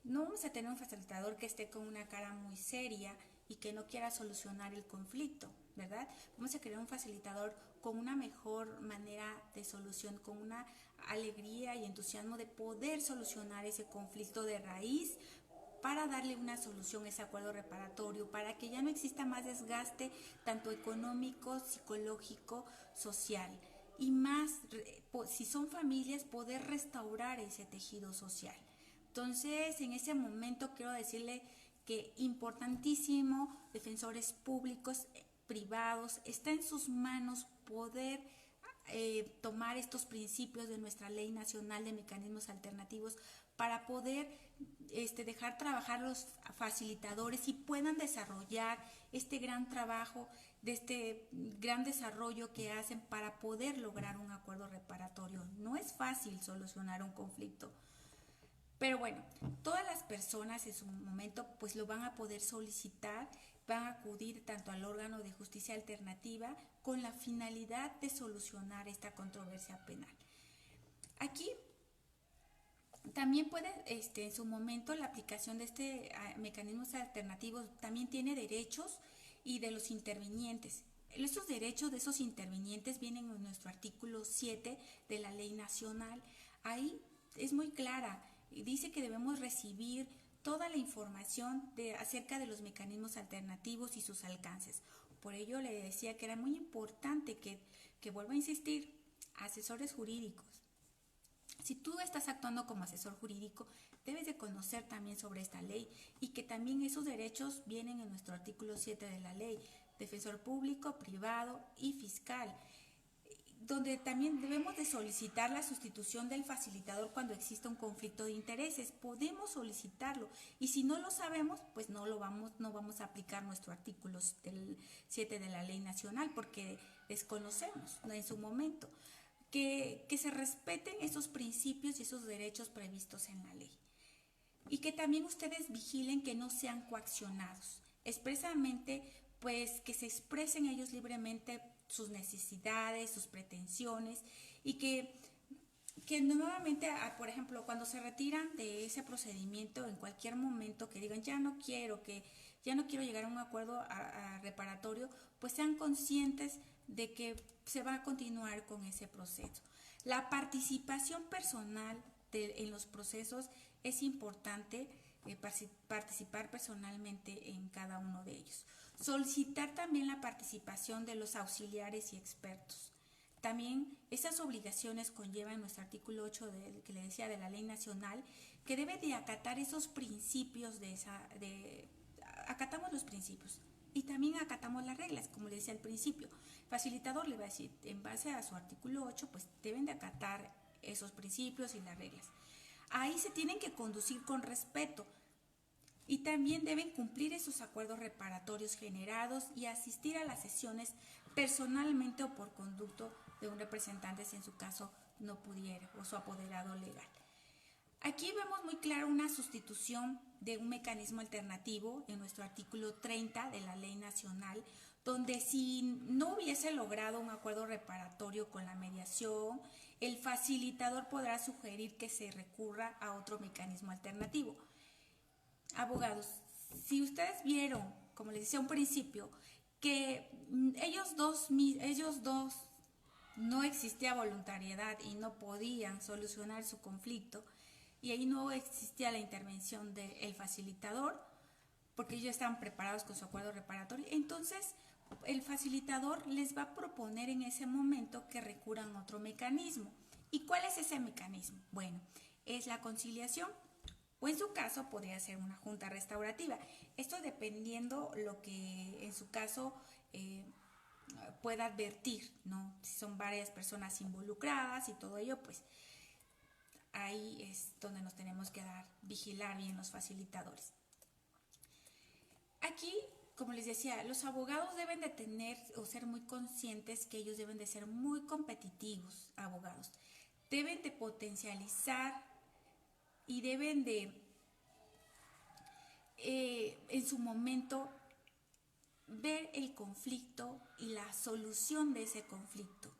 No vamos a tener un facilitador que esté con una cara muy seria y que no quiera solucionar el conflicto, ¿verdad? Vamos a querer un facilitador con una mejor manera de solución, con una alegría y entusiasmo de poder solucionar ese conflicto de raíz, para darle una solución a ese acuerdo reparatorio, para que ya no exista más desgaste, tanto económico, psicológico, social, y más, si son familias, poder restaurar ese tejido social. Entonces, en ese momento quiero decirle que importantísimo, defensores públicos, privados, está en sus manos poder tomar estos principios de nuestra Ley Nacional de Mecanismos Alternativos para poder dejar trabajar los facilitadores y puedan desarrollar este gran trabajo, de este gran desarrollo que hacen para poder lograr un acuerdo reparatorio. No es fácil solucionar un conflicto, pero bueno, todas las personas en su momento pues lo van a poder solicitar, van a acudir tanto al órgano de justicia alternativa con la finalidad de solucionar esta controversia penal. Aquí también puede, en su momento, la aplicación de mecanismos alternativos también tiene derechos y de los intervinientes. Estos derechos de esos intervinientes vienen en nuestro artículo 7 de la Ley Nacional. Ahí es muy clara, dice que debemos recibir toda la información acerca de los mecanismos alternativos y sus alcances. Por ello le decía que era muy importante que vuelvo a insistir, asesores jurídicos. Si tú estás actuando como asesor jurídico, debes de conocer también sobre esta ley, y que también esos derechos vienen en nuestro artículo 7 de la ley. defensor público, privado y fiscal, donde también debemos de solicitar la sustitución del facilitador cuando exista un conflicto de intereses. Podemos solicitarlo y si no lo sabemos, pues no vamos a aplicar nuestro artículo 7 de la Ley Nacional porque desconocemos, ¿no?, en su momento. Que se respeten esos principios y esos derechos previstos en la ley. Y que también ustedes vigilen que no sean coaccionados. Expresamente, pues que se expresen ellos libremente sus necesidades, sus pretensiones y que nuevamente, por ejemplo, cuando se retiran de ese procedimiento en cualquier momento que digan ya no quiero llegar a un acuerdo a reparatorio, pues sean conscientes de que se va a continuar con ese proceso. La participación personal en los procesos es importante, participar personalmente en cada uno de ellos. Solicitar también la participación de los auxiliares y expertos. También esas obligaciones conllevan nuestro artículo 8 que le decía de la Ley Nacional, que debe de acatar esos principios acatamos los principios y también acatamos las reglas, como le decía al principio. Facilitador le va a decir, en base a su artículo 8, pues deben de acatar esos principios y las reglas. Ahí se tienen que conducir con respeto y también deben cumplir esos acuerdos reparatorios generados y asistir a las sesiones personalmente o por conducto de un representante si en su caso no pudiera, o su apoderado legal. Aquí vemos muy claro una sustitución de un mecanismo alternativo en nuestro artículo 30 de la Ley Nacional, donde si no hubiese logrado un acuerdo reparatorio con la mediación, el facilitador podrá sugerir que se recurra a otro mecanismo alternativo. Abogados, si ustedes vieron, como les decía a un principio, que ellos dos no existía voluntariedad y no podían solucionar su conflicto, y ahí no existía la intervención del facilitador, porque ellos estaban preparados con su acuerdo reparatorio, entonces el facilitador les va a proponer en ese momento que recurran a otro mecanismo. ¿Y cuál es ese mecanismo? Bueno, es la conciliación, o en su caso podría ser una junta restaurativa. Esto dependiendo lo que en su caso pueda advertir, ¿no? Si son varias personas involucradas y todo ello, pues ahí es donde nos tenemos que vigilar bien los facilitadores. Aquí, como les decía, los abogados deben de tener o ser muy conscientes que ellos deben de ser muy competitivos, abogados. Deben de potencializar y deben de, en su momento, ver el conflicto y la solución de ese conflicto.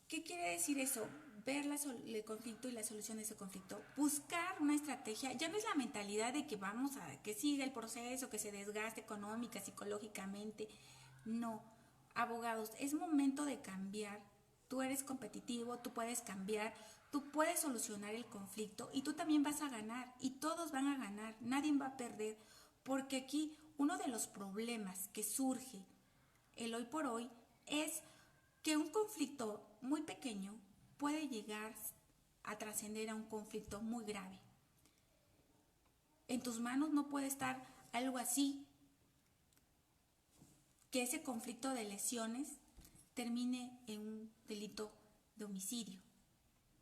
¿Qué quiere decir eso? Ver el conflicto y la solución de ese conflicto. Buscar una estrategia. Ya no es la mentalidad de que vamos a que siga el proceso, que se desgaste económica, psicológicamente. No. Abogados, es momento de cambiar. Tú eres competitivo, tú puedes cambiar, tú puedes solucionar el conflicto y tú también vas a ganar y todos van a ganar, nadie va a perder, porque aquí uno de los problemas que surge el hoy por hoy es que un conflicto muy pequeño puede llegar a trascender a un conflicto muy grave. En tus manos no puede estar algo así, que ese conflicto de lesiones termine en un delito de homicidio.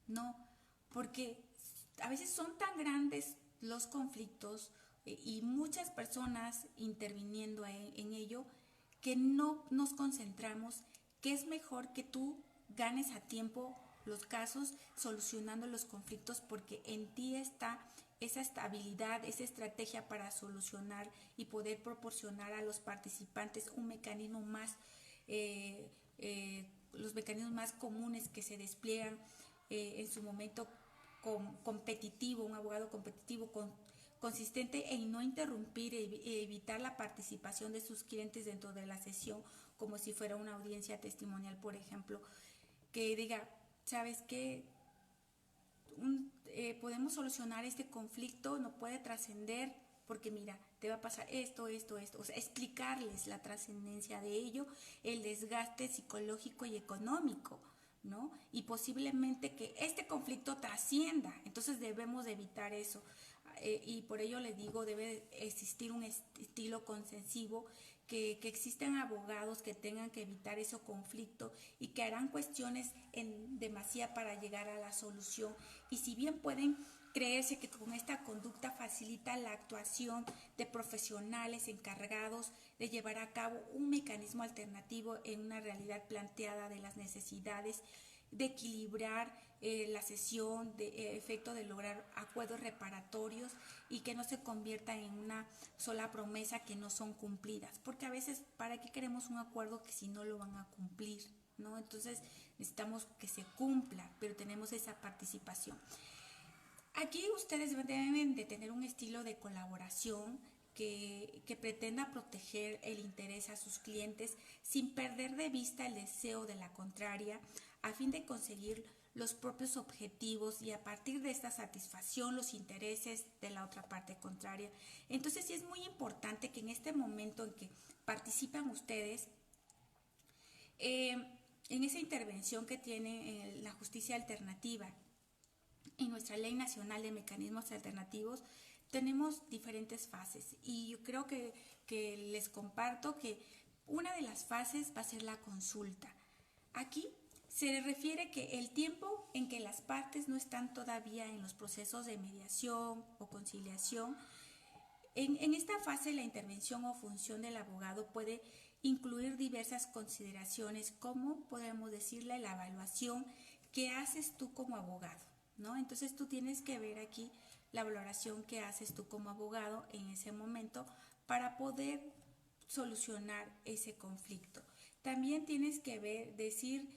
No, porque a veces son tan grandes los conflictos y muchas personas interviniendo en ello que no nos concentramos, que es mejor que tú ganes a tiempo los casos solucionando los conflictos porque en ti está esa estabilidad, esa estrategia para solucionar y poder proporcionar a los participantes un mecanismo más, los mecanismos más comunes que se despliegan en su momento competitivo, un abogado competitivo consistente en no interrumpir e evitar la participación de sus clientes dentro de la sesión como si fuera una audiencia testimonial, por ejemplo, que diga, ¿sabes qué? Podemos solucionar este conflicto, no puede trascender porque mira, te va a pasar esto, o sea, explicarles la trascendencia de ello, el desgaste psicológico y económico, ¿no? Y posiblemente que este conflicto trascienda, entonces debemos de evitar eso. y por ello le digo, debe existir un estilo consensivo, que existen abogados que tengan que evitar ese conflicto y que harán cuestiones en demasía para llegar a la solución. Y si bien pueden creerse que con esta conducta facilita la actuación de profesionales encargados de llevar a cabo un mecanismo alternativo en una realidad planteada de las necesidades de equilibrar la sesión, de efecto de lograr acuerdos reparatorios y que no se convierta en una sola promesa que no son cumplidas, porque a veces ¿para qué queremos un acuerdo que si no lo van a cumplir? ¿No? Entonces necesitamos que se cumpla, pero tenemos esa participación. Aquí ustedes deben de tener un estilo de colaboración que pretenda proteger el interés a sus clientes sin perder de vista el deseo de la contraria, a fin de conseguir los propios objetivos y a partir de esta satisfacción los intereses de la otra parte contraria. Entonces sí es muy importante que en este momento en que participan ustedes, en esa intervención que tiene la justicia alternativa, en nuestra Ley Nacional de Mecanismos Alternativos, tenemos diferentes fases y yo creo que les comparto que una de las fases va a ser la consulta. Aquí se refiere que el tiempo en que las partes no están todavía en los procesos de mediación o conciliación, en esta fase la intervención o función del abogado puede incluir diversas consideraciones, como podemos decirle la evaluación que haces tú como abogado, ¿no? Entonces tú tienes que ver aquí la valoración que haces tú como abogado en ese momento para poder solucionar ese conflicto. También tienes que ver, decir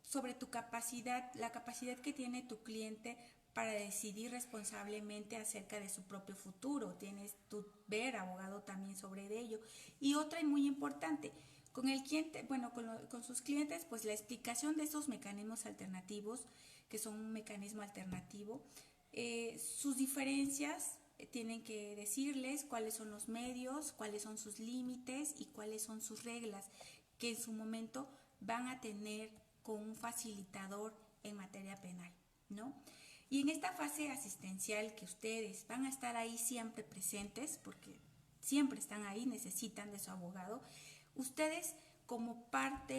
sobre tu capacidad, la capacidad que tiene tu cliente para decidir responsablemente acerca de su propio futuro. Tienes tu ver, abogado, también sobre ello. Y otra y muy importante, con el cliente, bueno, con sus clientes, pues la explicación de esos mecanismos alternativos, que son un mecanismo alternativo, sus diferencias, tienen que decirles cuáles son los medios, cuáles son sus límites y cuáles son sus reglas, que en su momento van a tener con un facilitador en materia penal, ¿no? Y en esta fase asistencial que ustedes van a estar ahí siempre presentes, porque siempre están ahí, necesitan de su abogado, ustedes como parte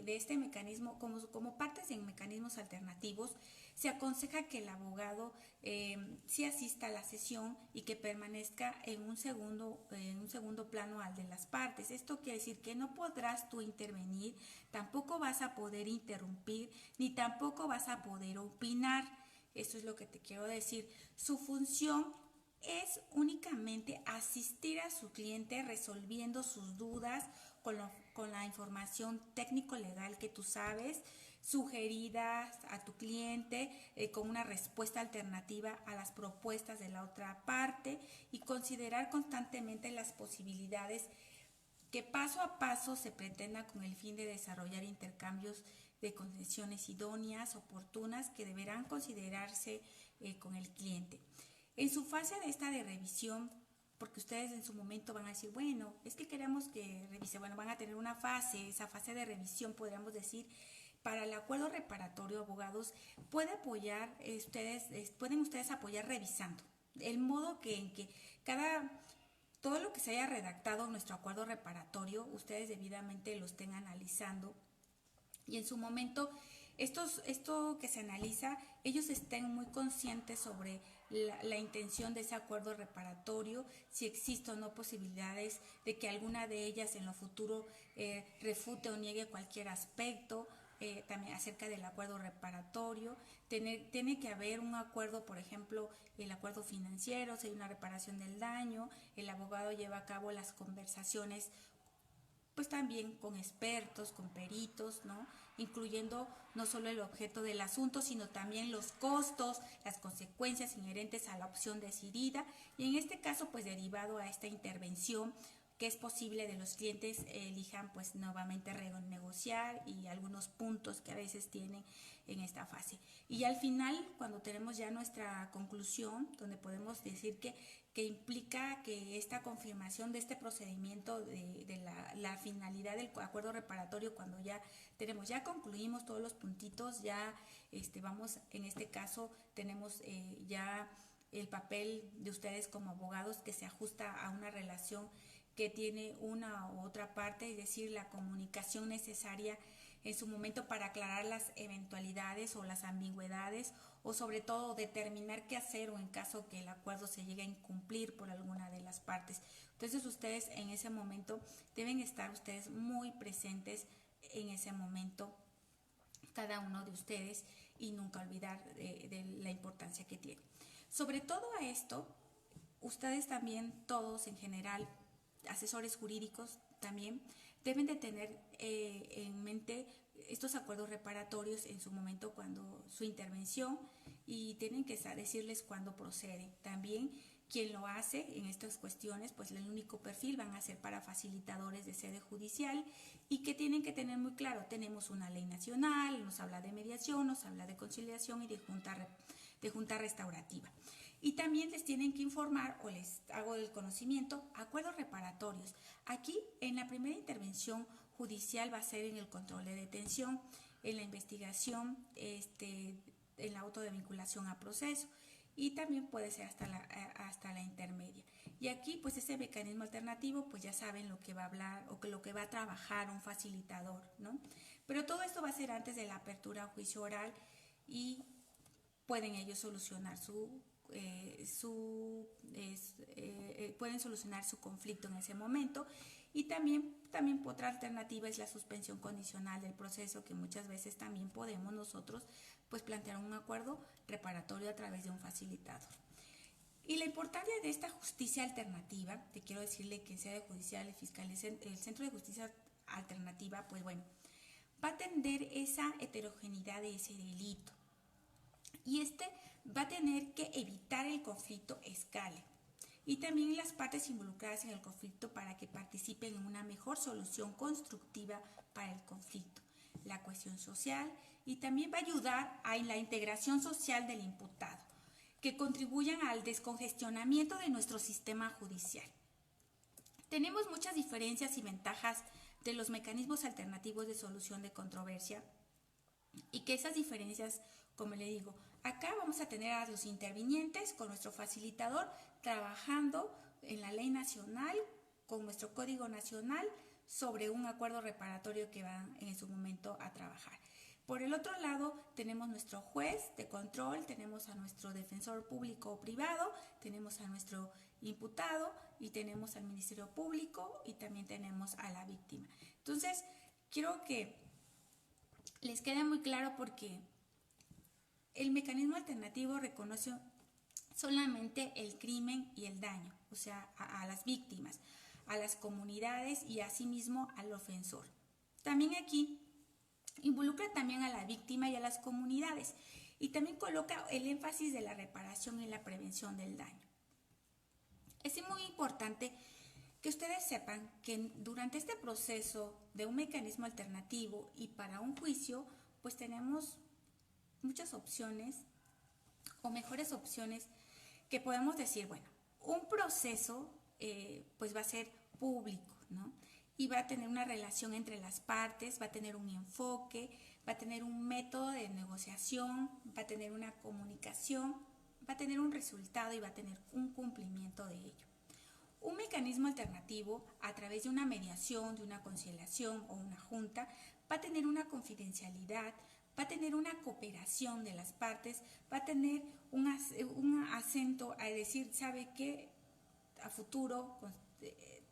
de este mecanismo, como partes en mecanismos alternativos, se aconseja que el abogado sí asista a la sesión y que permanezca en un segundo plano al de las partes. Esto quiere decir que no podrás tú intervenir, tampoco vas a poder interrumpir, ni tampoco vas a poder opinar. Eso es lo que te quiero decir. Su función es únicamente asistir a su cliente resolviendo sus dudas con la información técnico-legal que tú sabes, sugeridas a tu cliente con una respuesta alternativa a las propuestas de la otra parte y considerar constantemente las posibilidades que paso a paso se pretendan con el fin de desarrollar intercambios de concesiones idóneas, oportunas, que deberán considerarse con el cliente. En su fase de esta de revisión, porque ustedes en su momento van a decir, bueno, es que queremos que revise, bueno, van a tener una fase, esa fase de revisión, podríamos decir, para el acuerdo reparatorio, abogados, pueden ustedes apoyar revisando, el modo en que todo lo que se haya redactado en nuestro acuerdo reparatorio, ustedes debidamente lo estén analizando y en su momento esto que se analiza, ellos estén muy conscientes sobre la intención de ese acuerdo reparatorio, si existen o no posibilidades de que alguna de ellas en lo futuro refute o niegue cualquier aspecto, también acerca del acuerdo reparatorio. Tiene que haber un acuerdo, por ejemplo, el acuerdo financiero, si hay una reparación del daño, el abogado lleva a cabo las conversaciones pues también con expertos, con peritos, ¿no? Incluyendo no solo el objeto del asunto, sino también los costos, las consecuencias inherentes a la opción decidida y en este caso pues derivado a esta intervención que es posible de los clientes elijan pues nuevamente renegociar y algunos puntos que a veces tienen en esta fase. Y al final, cuando tenemos ya nuestra conclusión, donde podemos decir que implica que esta confirmación de este procedimiento de la finalidad del acuerdo reparatorio, cuando ya concluimos todos los puntitos, ya vamos, en este caso tenemos ya el papel de ustedes como abogados que se ajusta a una relación que tiene una u otra parte, es decir, la comunicación necesaria en su momento para aclarar las eventualidades o las ambigüedades, o sobre todo determinar qué hacer o en caso que el acuerdo se llegue a incumplir por alguna de las partes. Entonces ustedes en ese momento deben estar ustedes muy presentes en ese momento, cada uno de ustedes, y nunca olvidar de la importancia que tiene. Sobre todo a esto, ustedes también, todos en general, asesores jurídicos también, deben de tener en mente estos acuerdos reparatorios en su momento cuando su intervención, y tienen que decirles cuándo procede. También quien lo hace en estas cuestiones, pues el único perfil van a ser para facilitadores de sede judicial, y que tienen que tener muy claro, tenemos una ley nacional, nos habla de mediación, nos habla de conciliación y de junta restaurativa. Y también les tienen que informar, o les hago del conocimiento, acuerdos reparatorios. Aquí en la primera intervención judicial va a ser en el control de detención, en la investigación, en la auto de vinculación a proceso, y también puede ser hasta la intermedia. Y aquí pues ese mecanismo alternativo, pues ya saben lo que va a hablar o lo que va a trabajar un facilitador, ¿no? Pero todo esto va a ser antes de la apertura a juicio oral, y pueden ellos solucionar pueden solucionar su conflicto en ese momento. Y también otra alternativa es la suspensión condicional del proceso, que muchas veces también podemos nosotros pues plantear un acuerdo reparatorio a través de un facilitador. Y la importancia de esta justicia alternativa, te quiero decirle que en sede judicial y fiscal, el Centro de Justicia Alternativa, pues bueno, va a atender esa heterogeneidad de ese delito, y va a tener que evitar el conflicto escale, y también las partes involucradas en el conflicto para que participen en una mejor solución constructiva para el conflicto, la cohesión social, y también va a ayudar a la integración social del imputado, que contribuyan al descongestionamiento de nuestro sistema judicial. Tenemos muchas diferencias y ventajas de los mecanismos alternativos de solución de controversia, y que esas diferencias, como le digo, acá vamos a tener a los intervinientes con nuestro facilitador trabajando en la ley nacional, con nuestro código nacional, sobre un acuerdo reparatorio que van en su momento a trabajar. Por el otro lado, tenemos nuestro juez de control, tenemos a nuestro defensor público o privado, tenemos a nuestro imputado, y tenemos al Ministerio Público, y también tenemos a la víctima. Entonces, quiero que les quede muy claro, porque el mecanismo alternativo reconoce solamente el crimen y el daño, o sea, a las víctimas, a las comunidades y asimismo al ofensor. También aquí involucra también a la víctima y a las comunidades, y también coloca el énfasis de la reparación y la prevención del daño. Es muy importante que ustedes sepan que durante este proceso de un mecanismo alternativo y para un juicio, pues tenemos muchas opciones o mejores opciones, que podemos decir, bueno, un proceso pues va a ser público, ¿no? Y va a tener una relación entre las partes, va a tener un enfoque, va a tener un método de negociación, va a tener una comunicación, va a tener un resultado y va a tener un cumplimiento de ello. Un mecanismo alternativo, a través de una mediación, de una conciliación o una junta, va a tener una confidencialidad, va a tener una cooperación de las partes, va a tener un acento a decir, ¿sabe qué? A futuro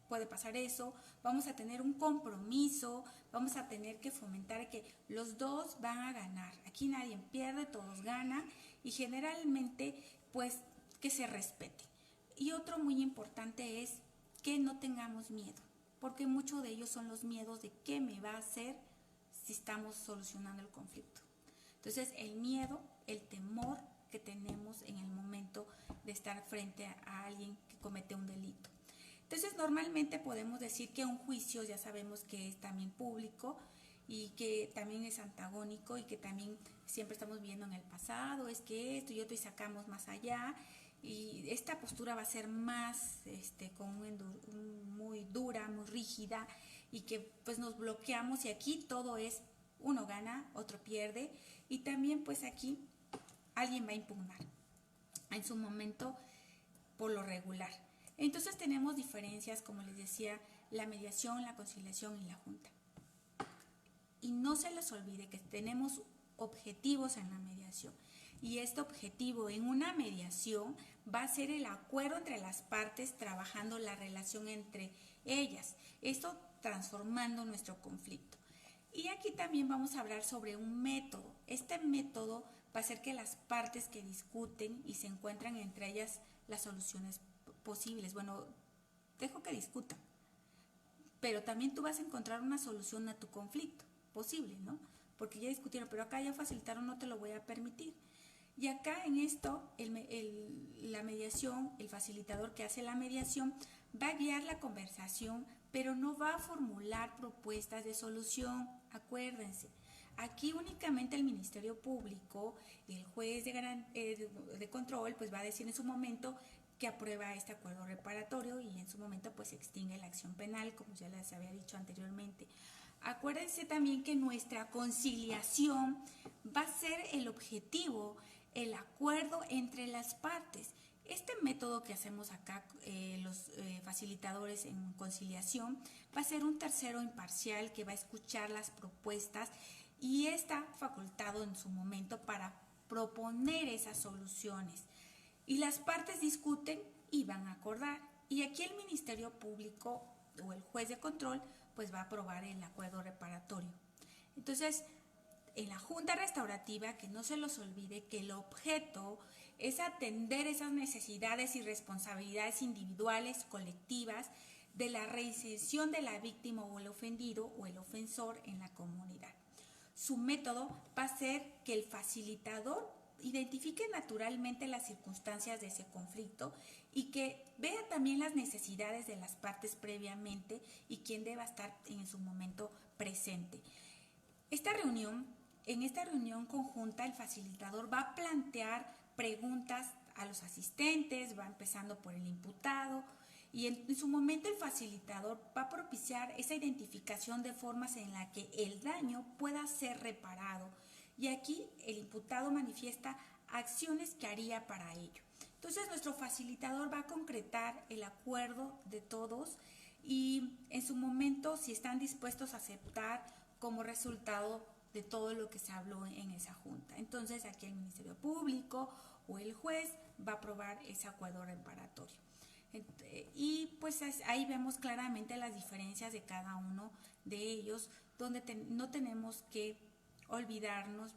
puede pasar eso, vamos a tener un compromiso, vamos a tener que fomentar que los dos van a ganar. Aquí nadie pierde, todos ganan, y generalmente pues que se respete. Y otro muy importante es que no tengamos miedo, porque muchos de ellos son los miedos de qué me va a hacer si estamos solucionando el conflicto. Entonces el miedo, el temor que tenemos en el momento de estar frente a alguien que comete un delito. Entonces, normalmente podemos decir que un juicio ya sabemos que es también público y que también es antagónico y que también siempre estamos viendo en el pasado, es que esto y otro y sacamos más allá, y esta postura va a ser más muy dura, muy rígida, y que pues nos bloqueamos, y aquí todo es uno gana, otro pierde, y también pues aquí alguien va a impugnar en su momento por lo regular. Entonces tenemos diferencias, como les decía, la mediación, la conciliación y la junta. Y no se les olvide que tenemos objetivos en la mediación. Y este objetivo en una mediación va a ser el acuerdo entre las partes, trabajando la relación entre ellas. Esto transformando nuestro conflicto. Y aquí también vamos a hablar sobre un método. Este método va a hacer que las partes que discuten y se encuentran entre ellas las soluciones posibles. Bueno, dejo que discutan, pero también tú vas a encontrar una solución a tu conflicto posible, ¿no? Porque ya discutieron, pero acá ya facilitaron, no te lo voy a permitir. Y acá en esto, la mediación, el facilitador que hace la mediación, va a guiar la conversación, pero no va a formular propuestas de solución. Acuérdense, aquí únicamente el Ministerio Público, el juez de control, pues va a decir en su momento que aprueba este acuerdo reparatorio, y en su momento pues se extingue la acción penal, como ya les había dicho anteriormente. Acuérdense también que nuestra conciliación va a ser el objetivo, el acuerdo entre las partes. Este método que hacemos acá, los facilitadores en conciliación, va a ser un tercero imparcial que va a escuchar las propuestas y está facultado en su momento para proponer esas soluciones. Y las partes discuten y van a acordar. Y aquí el Ministerio Público o el juez de control pues va a aprobar el acuerdo reparatorio. Entonces, en la junta restaurativa, que no se los olvide que el objeto es atender esas necesidades y responsabilidades individuales, colectivas, de la reinserción de la víctima o el ofendido o el ofensor en la comunidad. Su método va a ser que el facilitador identifique naturalmente las circunstancias de ese conflicto y que vea también las necesidades de las partes previamente y quién deba estar en su momento presente. En esta reunión conjunta, el facilitador va a plantear preguntas a los asistentes, va empezando por el imputado, y en su momento el facilitador va a propiciar esa identificación de formas en la que el daño pueda ser reparado. Y aquí el imputado manifiesta acciones que haría para ello. Entonces nuestro facilitador va a concretar el acuerdo de todos y en su momento si están dispuestos a aceptar como resultado de todo lo que se habló en esa junta. Entonces aquí el Ministerio Público o el juez va a aprobar ese acuerdo reparatorio. Y pues ahí vemos claramente las diferencias de cada uno de ellos, donde no tenemos que olvidarnos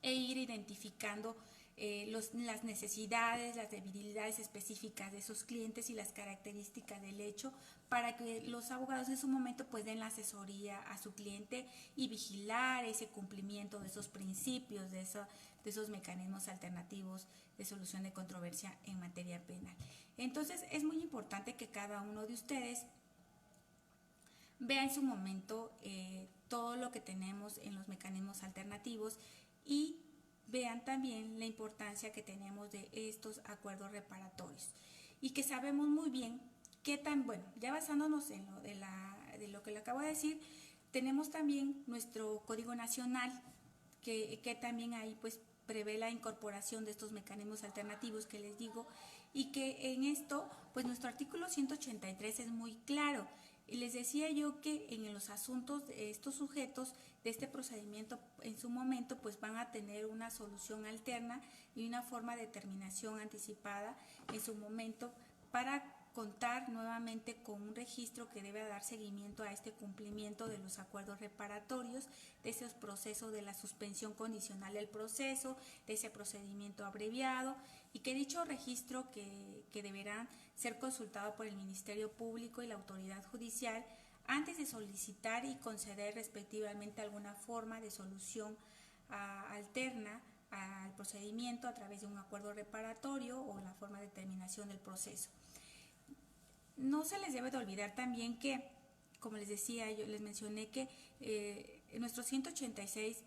e ir identificando las necesidades, las debilidades específicas de esos clientes y las características del hecho, para que los abogados en su momento pues den la asesoría a su cliente y vigilar ese cumplimiento de esos principios, de esos mecanismos alternativos de solución de controversia en materia penal. Entonces es muy importante que cada uno de ustedes vea en su momento todo lo que tenemos en los mecanismos alternativos y vean también la importancia que tenemos de estos acuerdos reparatorios y que sabemos muy bien qué tan, bueno, ya basándonos en lo que le acabo de decir, tenemos también nuestro Código Nacional que también ahí pues prevé la incorporación de estos mecanismos alternativos que les digo, y que en esto pues nuestro artículo 183 es muy claro. Y les decía yo que en los asuntos de estos sujetos de este procedimiento en su momento pues van a tener una solución alterna y una forma de terminación anticipada en su momento para contar nuevamente con un registro que debe dar seguimiento a este cumplimiento de los acuerdos reparatorios, de esos procesos de la suspensión condicional del proceso, de ese procedimiento abreviado, y que dicho registro que deberán ser consultado por el Ministerio Público y la autoridad judicial antes de solicitar y conceder respectivamente alguna forma de solución alterna al procedimiento a través de un acuerdo reparatorio o la forma de terminación del proceso. no se les debe de olvidar también que, como les decía, yo les mencioné que nuestro 186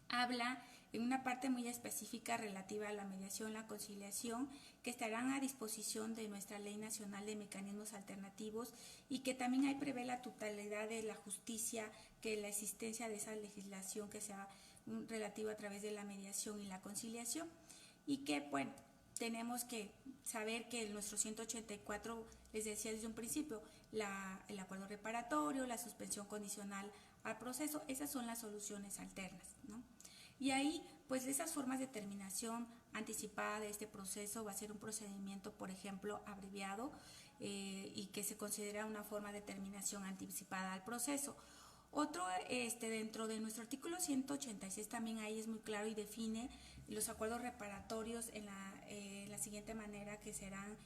habla en una parte muy específica relativa a la mediación, la conciliación, que estarán a disposición de nuestra Ley Nacional de Mecanismos Alternativos y que también ahí prevé la totalidad de la justicia, que la existencia de esa legislación que sea relativa a través de la mediación y la conciliación. Y que, bueno, tenemos que saber que nuestro 184, les decía desde un principio, el acuerdo reparatorio, la suspensión condicional al proceso, esas son las soluciones alternas, ¿no? Y ahí, pues esas formas de terminación anticipada de este proceso va a ser un procedimiento, por ejemplo, abreviado y que se considera una forma de terminación anticipada al proceso. Otro, dentro de nuestro artículo 186 también ahí es muy claro y define los acuerdos reparatorios en la siguiente manera, que serán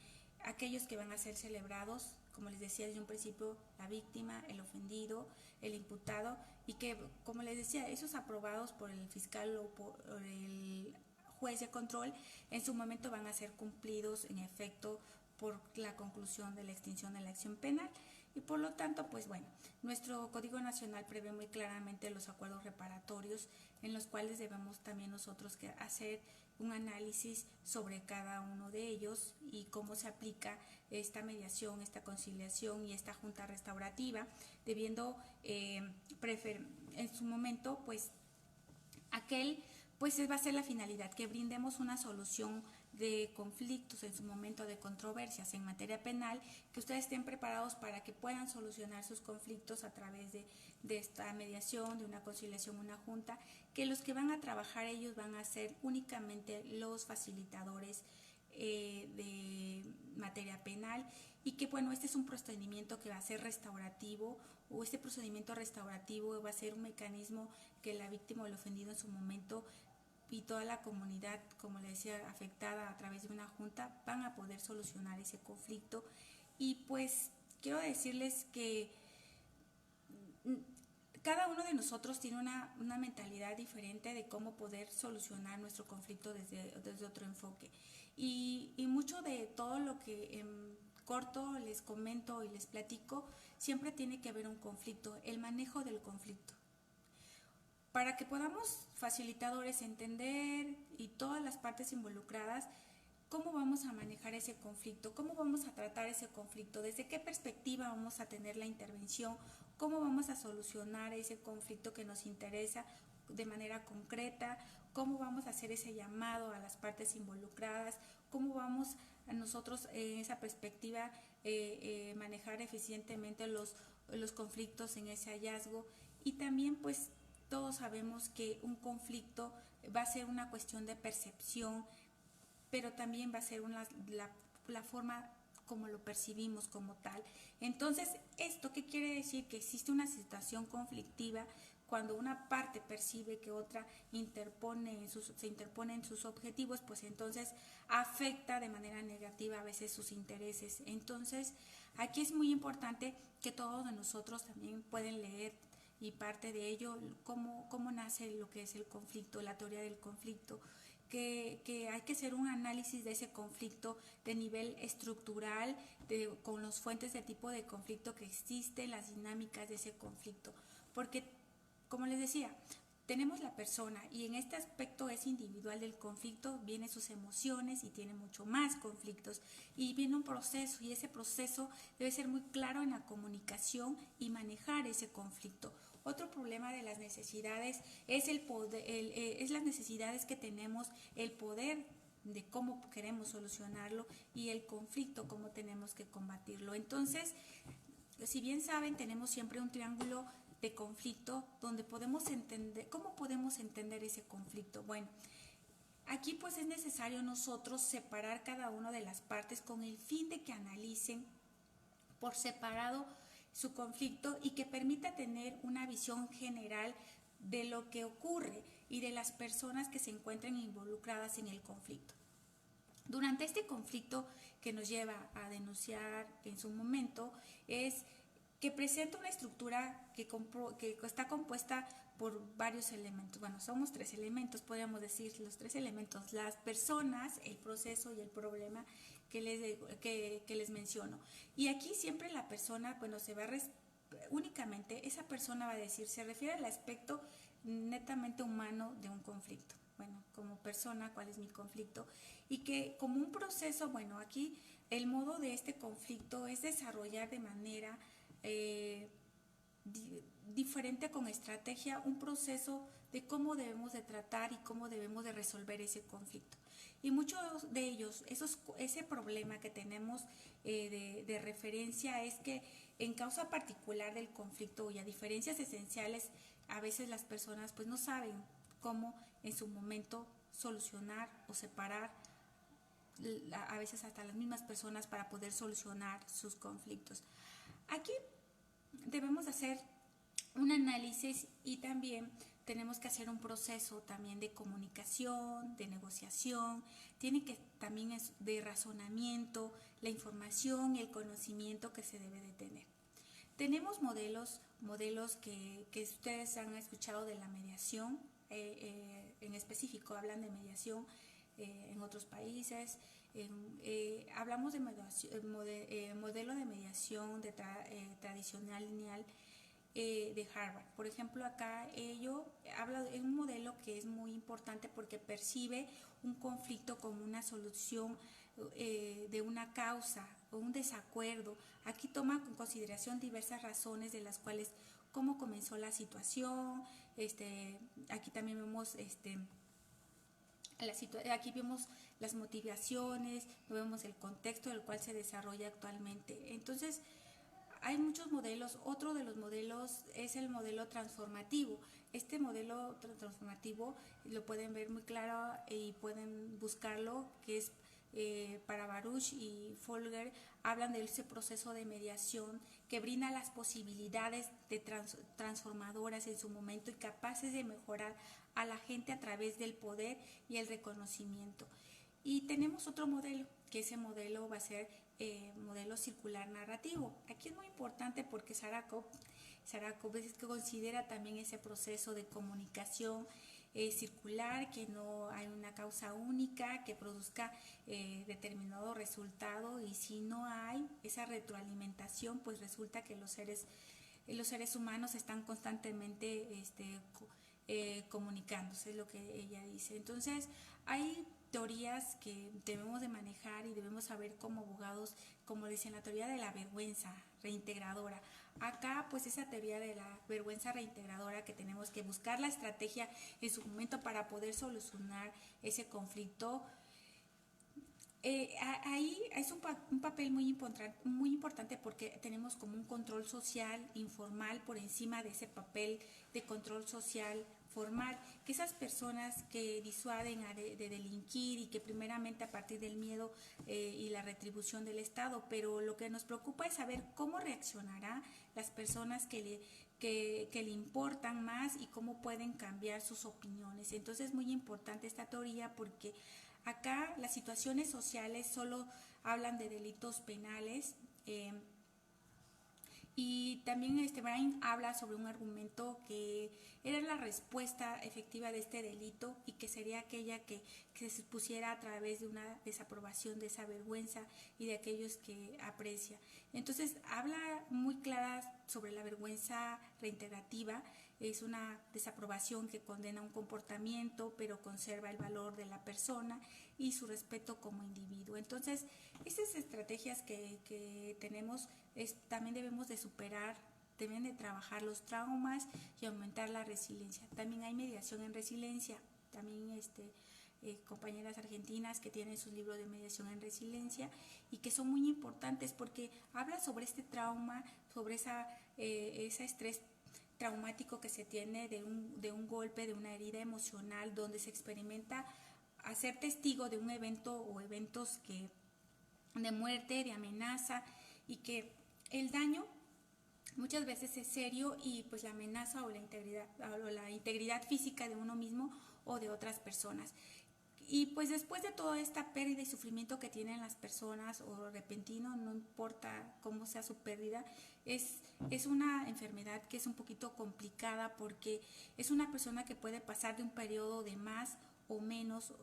aquellos que van a ser celebrados, como les decía desde un principio, la víctima, el ofendido, el imputado, y que, como les decía, esos aprobados por el fiscal o por el juez de control, en su momento van a ser cumplidos en efecto por la conclusión de la extinción de la acción penal. Y por lo tanto, pues bueno, nuestro Código Nacional prevé muy claramente los acuerdos reparatorios, en los cuales debemos también nosotros hacer un análisis sobre cada uno de ellos y cómo se aplica esta mediación, esta conciliación y esta junta restaurativa, debiendo en su momento, pues pues va a ser la finalidad, que brindemos una solución de conflictos, en su momento de controversias en materia penal, que ustedes estén preparados para que puedan solucionar sus conflictos a través de esta mediación, de una conciliación, una junta, que los que van a trabajar ellos van a ser únicamente los facilitadores de materia penal, y que bueno, este es un procedimiento que va a ser restaurativo, o este procedimiento restaurativo va a ser un mecanismo que la víctima o el ofendido en su momento y toda la comunidad, como le decía, afectada a través de una junta, van a poder solucionar ese conflicto. Y pues quiero decirles que cada uno de nosotros tiene una mentalidad diferente de cómo poder solucionar nuestro conflicto desde otro enfoque. Y mucho de todo lo que en corto les comento y les platico, siempre tiene que haber un conflicto, el manejo del conflicto. Para que podamos facilitadores entender y todas las partes involucradas, cómo vamos a manejar ese conflicto, cómo vamos a tratar ese conflicto, desde qué perspectiva vamos a tener la intervención, cómo vamos a solucionar ese conflicto que nos interesa de manera concreta, cómo vamos a hacer ese llamado a las partes involucradas, cómo vamos a nosotros en esa perspectiva manejar eficientemente los conflictos en ese hallazgo. Y también pues todos sabemos que un conflicto va a ser una cuestión de percepción, pero también va a ser la forma como lo percibimos como tal. Entonces, ¿esto qué quiere decir? Que existe una situación conflictiva cuando una parte percibe que otra se interpone en sus objetivos, pues entonces afecta de manera negativa a veces sus intereses. Entonces, aquí es muy importante que todos de nosotros también pueden leer, y parte de ello, cómo nace lo que es el conflicto, la teoría del conflicto, que hay que hacer un análisis de ese conflicto de nivel estructural, con las fuentes de tipo de conflicto que existen, las dinámicas de ese conflicto. Porque, como les decía, tenemos la persona y en este aspecto es individual del conflicto, vienen sus emociones y tiene mucho más conflictos y viene un proceso, y ese proceso debe ser muy claro en la comunicación y manejar ese conflicto. Otro problema de las necesidades es las necesidades que tenemos, el poder de cómo queremos solucionarlo y el conflicto, cómo tenemos que combatirlo. Entonces, si bien saben, tenemos siempre un triángulo de conflicto donde podemos entender, ¿cómo podemos entender ese conflicto? Bueno, aquí pues es necesario nosotros separar cada una de las partes con el fin de que analicen por separado su conflicto y que permita tener una visión general de lo que ocurre y de las personas que se encuentran involucradas en el conflicto. Durante este conflicto que nos lleva a denunciar en su momento es que presenta una estructura que está compuesta por varios elementos. Bueno, somos 3 elementos, podríamos decir los 3 elementos: las personas, el proceso y el problema, que les menciono. Y aquí siempre la persona, bueno, únicamente esa persona va a decir, se refiere al aspecto netamente humano de un conflicto. Bueno, como persona, ¿cuál es mi conflicto? Y que como un proceso, bueno, aquí el modo de este conflicto es desarrollar de manera diferente, con estrategia, un proceso de cómo debemos de tratar y cómo debemos de resolver ese conflicto. Y muchos de ellos, ese problema que tenemos de referencia es que en causa particular del conflicto y a diferencias esenciales, a veces las personas pues no saben cómo en su momento solucionar o separar a veces hasta las mismas personas para poder solucionar sus conflictos. Aquí debemos hacer un análisis y también tenemos que hacer un proceso también de comunicación, de negociación, tiene que también es de razonamiento, la información y el conocimiento que se debe de tener. Tenemos modelos que ustedes han escuchado de la mediación, en específico hablan de mediación en otros países. Hablamos de modelo de mediación tradicional lineal de Harvard. Por ejemplo, acá ello habla de un modelo que es muy importante porque percibe un conflicto como una solución de una causa o un desacuerdo. Aquí toma en consideración diversas razones de las cuales cómo comenzó la situación. Aquí también vemos aquí vemos las motivaciones, vemos el contexto del cual se desarrolla actualmente. Entonces, hay muchos modelos. Otro de los modelos es el modelo transformativo. Este modelo transformativo lo pueden ver muy claro y pueden buscarlo, que es para Baruch y Folger, hablan de ese proceso de mediación que brinda las posibilidades de transformadoras en su momento y capaces de mejorar a la gente a través del poder y el reconocimiento. Y tenemos otro modelo, que ese modelo va a ser modelo circular narrativo. Aquí es muy importante porque Sarakov es que considera también ese proceso de comunicación circular, que no hay una causa única que produzca determinado resultado, y si no hay esa retroalimentación, pues resulta que los seres humanos están constantemente comunicándose, es lo que ella dice. Entonces, hay teorías que debemos de manejar y debemos saber como abogados, como dicen, la teoría de la vergüenza reintegradora. Acá, pues esa teoría de la vergüenza reintegradora, que tenemos que buscar la estrategia en su momento para poder solucionar ese conflicto. Ahí es un papel muy importante porque tenemos como un control social informal por encima de ese papel de control social formal, que esas personas que disuaden de delinquir y que primeramente a partir del miedo y la retribución del Estado, pero lo que nos preocupa es saber cómo reaccionará las personas que le importan más y cómo pueden cambiar sus opiniones. Entonces es muy importante esta teoría porque acá las situaciones sociales solo hablan de delitos penales. Y también Brain habla sobre un argumento que era la respuesta efectiva de este delito y que sería aquella que se pusiera a través de una desaprobación de esa vergüenza y de aquellos que aprecia. Entonces habla muy clara sobre la vergüenza reintegrativa. Es una desaprobación que condena un comportamiento pero conserva el valor de la persona y su respeto como individuo. Entonces, estas estrategias que tenemos también debemos de superar, deben de trabajar los traumas y aumentar la resiliencia. También hay mediación en resiliencia, también compañeras argentinas que tienen sus libros de mediación en resiliencia y que son muy importantes porque habla sobre este trauma, sobre ese estrés traumático que se tiene de un golpe, de una herida emocional, donde se experimenta a ser testigo de un evento o eventos de muerte, de amenaza, y que el daño muchas veces es serio y pues la amenaza o la integridad física de uno mismo o de otras personas. Y pues después de toda esta pérdida y sufrimiento que tienen las personas o repentino, no importa cómo sea su pérdida, es una enfermedad que es un poquito complicada porque es una persona que puede pasar de un periodo de más o menos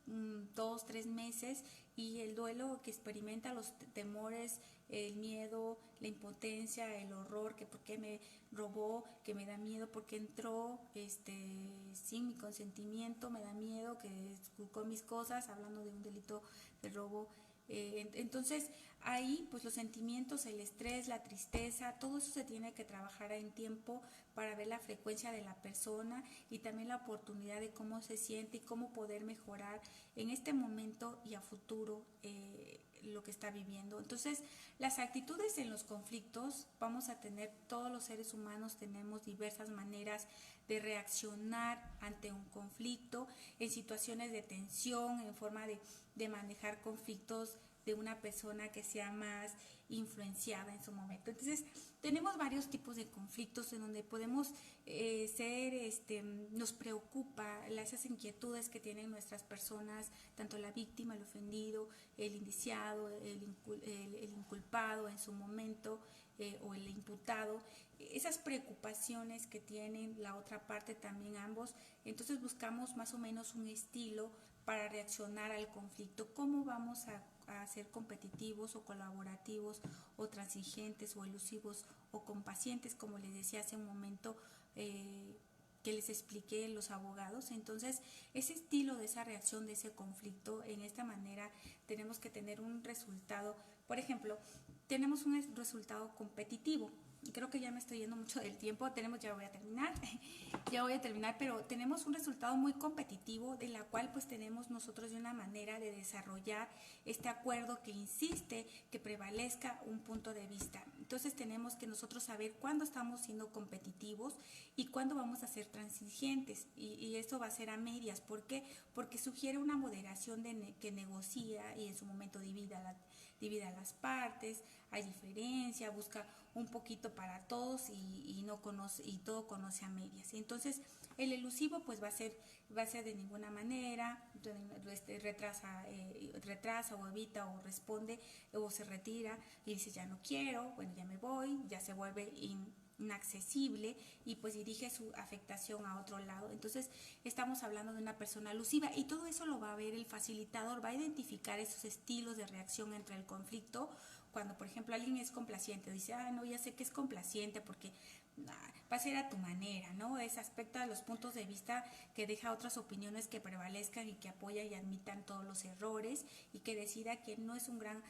2, 3 meses, y el duelo que experimenta, los temores, el miedo, la impotencia, el horror, que por qué me robó, que me da miedo porque entró sin mi consentimiento, me da miedo que esculcó mis cosas, hablando de un delito de robo. Entonces ahí pues los sentimientos, el estrés, la tristeza, todo eso se tiene que trabajar en tiempo para ver la frecuencia de la persona y también la oportunidad de cómo se siente y cómo poder mejorar en este momento y a futuro lo que está viviendo. Entonces las actitudes en los conflictos, vamos a tener, todos los seres humanos tenemos diversas maneras de reaccionar ante un conflicto, en situaciones de tensión, en forma de manejar conflictos de una persona que sea más influenciada en su momento. Entonces, tenemos varios tipos de conflictos en donde podemos nos preocupa esas inquietudes que tienen nuestras personas, tanto la víctima, el ofendido, el indiciado, el inculpado en su momento, o el imputado, esas preocupaciones que tienen la otra parte también ambos. Entonces buscamos más o menos un estilo para reaccionar al conflicto, cómo vamos a ser competitivos o colaborativos o transigentes o elusivos o compacientes, como les decía hace un momento, que les expliqué, los abogados. Entonces ese estilo de esa reacción de ese conflicto, en esta manera tenemos que tener un resultado. Por ejemplo, tenemos un resultado competitivo. Creo que ya me estoy yendo mucho del tiempo, ya voy a terminar, pero tenemos un resultado muy competitivo, de la cual pues tenemos nosotros de una manera de desarrollar este acuerdo que insiste que prevalezca un punto de vista. Entonces tenemos que nosotros saber cuándo estamos siendo competitivos y cuándo vamos a ser transigentes, y esto va a ser a medias. ¿Por qué? Porque sugiere una moderación que negocia y en su momento divide a las partes, hay diferencia, busca un poquito para todos y no conoce, y todo conoce a medias. Entonces el elusivo pues va a ser de ninguna manera, retrasa o evita o responde o se retira y dice ya no quiero, bueno, ya me voy, ya se vuelve inaccesible y pues dirige su afectación a otro lado. Entonces estamos hablando de una persona elusiva, y todo eso lo va a ver el facilitador, va a identificar esos estilos de reacción entre el conflicto. Cuando por ejemplo alguien es complaciente, dice, no, ya sé que es complaciente porque va a ser a tu manera, ¿no? Ese aspecto de los puntos de vista que deja otras opiniones que prevalezcan y que apoya y admitan todos los errores, y que decida que no es una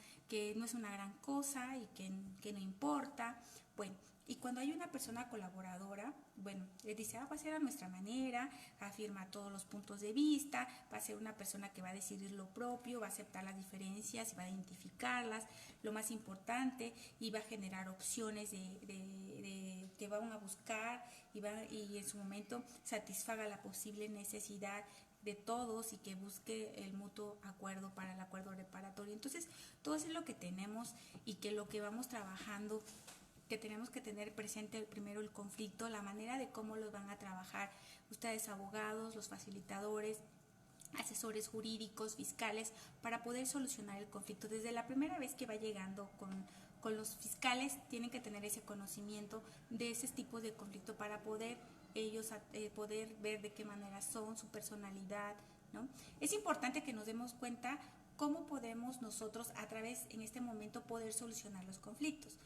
gran cosa y que no importa. Bueno, y cuando hay una persona colaboradora, bueno, le dice, va a ser a nuestra manera, afirma todos los puntos de vista, va a ser una persona que va a decidir lo propio, va a aceptar las diferencias y va a identificarlas, lo más importante, y va a generar opciones que van a buscar y en su momento satisfaga la posible necesidad de todos y que busque el mutuo acuerdo para el acuerdo reparatorio. Entonces, todo eso es lo que tenemos, y que lo que vamos trabajando, que tenemos que tener presente primero el conflicto, la manera de cómo lo van a trabajar ustedes, abogados, los facilitadores, asesores jurídicos, fiscales, para poder solucionar el conflicto. Desde la primera vez que va llegando con los fiscales, tienen que tener ese conocimiento de ese tipo de conflicto para poder ellos poder ver de qué manera son, su personalidad, ¿no? Es importante que nos demos cuenta cómo podemos nosotros a través, en este momento, poder solucionar los conflictos.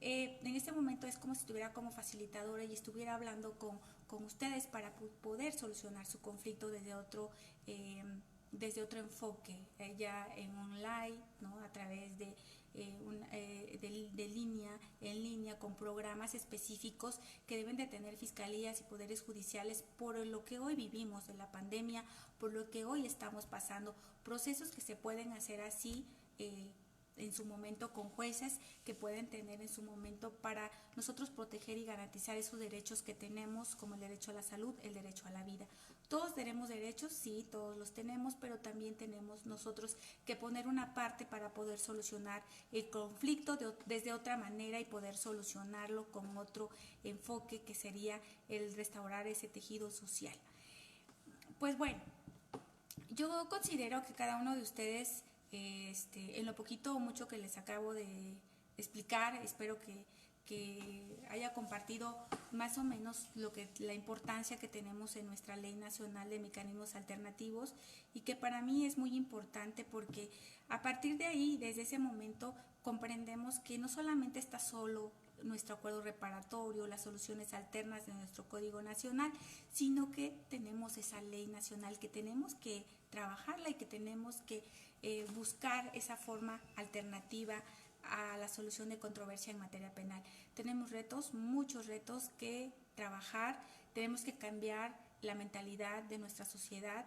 En este momento es como si estuviera como facilitadora y estuviera hablando con ustedes para poder solucionar su conflicto desde otro enfoque, ya en online, ¿no? A través de en línea, con programas específicos que deben de tener fiscalías y poderes judiciales por lo que hoy vivimos de la pandemia, por lo que hoy estamos pasando, procesos que se pueden hacer así en su momento con jueces que pueden tener en su momento para nosotros proteger y garantizar esos derechos que tenemos, como el derecho a la salud, el derecho a la vida. Todos tenemos derechos, sí, todos los tenemos, pero también tenemos nosotros que poner una parte para poder solucionar el conflicto desde otra manera y poder solucionarlo con otro enfoque, que sería el restaurar ese tejido social. Pues bueno, yo considero que cada uno de ustedes, en lo poquito o mucho que les acabo de explicar, espero que que haya compartido más o menos la importancia que tenemos en nuestra Ley Nacional de Mecanismos Alternativos, y que para mí es muy importante porque a partir de ahí, desde ese momento, comprendemos que no solamente está solo nuestro acuerdo reparatorio, las soluciones alternas de nuestro Código Nacional, sino que tenemos esa ley nacional que tenemos que trabajarla y que tenemos que buscar esa forma alternativa a la solución de controversia en materia penal. Tenemos retos, muchos retos que trabajar, tenemos que cambiar la mentalidad de nuestra sociedad.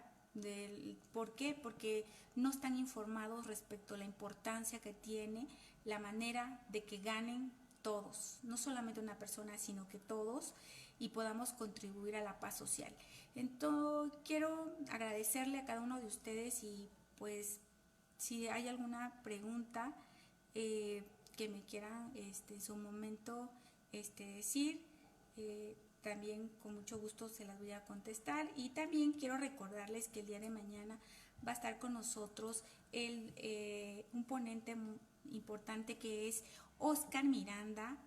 ¿Por qué? Porque no están informados respecto a la importancia que tiene la manera de que ganen todos, no solamente una persona, sino que todos, y podamos contribuir a la paz social. Entonces, quiero agradecerle a cada uno de ustedes y pues si hay alguna pregunta que me quieran en su momento decir, también con mucho gusto se las voy a contestar. Y también quiero recordarles que el día de mañana va a estar con nosotros un ponente importante que es Oscar Miranda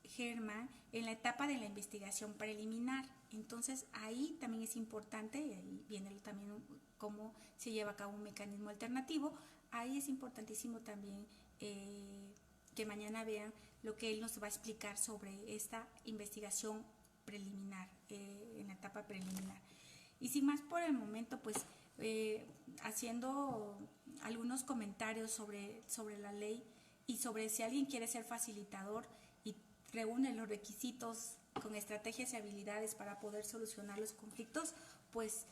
Germán, en la etapa de la investigación preliminar. Entonces ahí también es importante, y ahí viene también cómo se lleva a cabo un mecanismo alternativo. Ahí es importantísimo también que mañana vean lo que él nos va a explicar sobre esta investigación preliminar, en la etapa preliminar. Y sin más por el momento, pues haciendo algunos comentarios sobre la ley y sobre si alguien quiere ser facilitador y reúne los requisitos con estrategias y habilidades para poder solucionar los conflictos, pues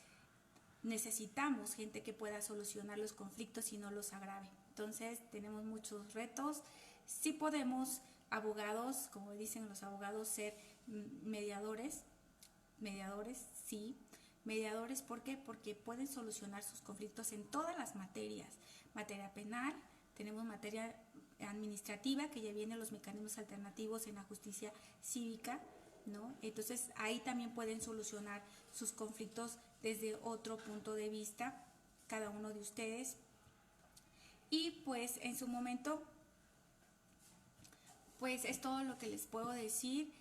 necesitamos gente que pueda solucionar los conflictos y no los agrave. Entonces tenemos muchos retos. Sí podemos, abogados, como dicen los abogados, ser mediadores, sí. Mediadores, ¿por qué? Porque pueden solucionar sus conflictos en todas las materias. Materia penal, tenemos materia administrativa, que ya vienen los mecanismos alternativos en la justicia cívica, ¿no? Entonces ahí también pueden solucionar sus conflictos desde otro punto de vista, cada uno de ustedes. Y pues en su momento, pues es todo lo que les puedo decir.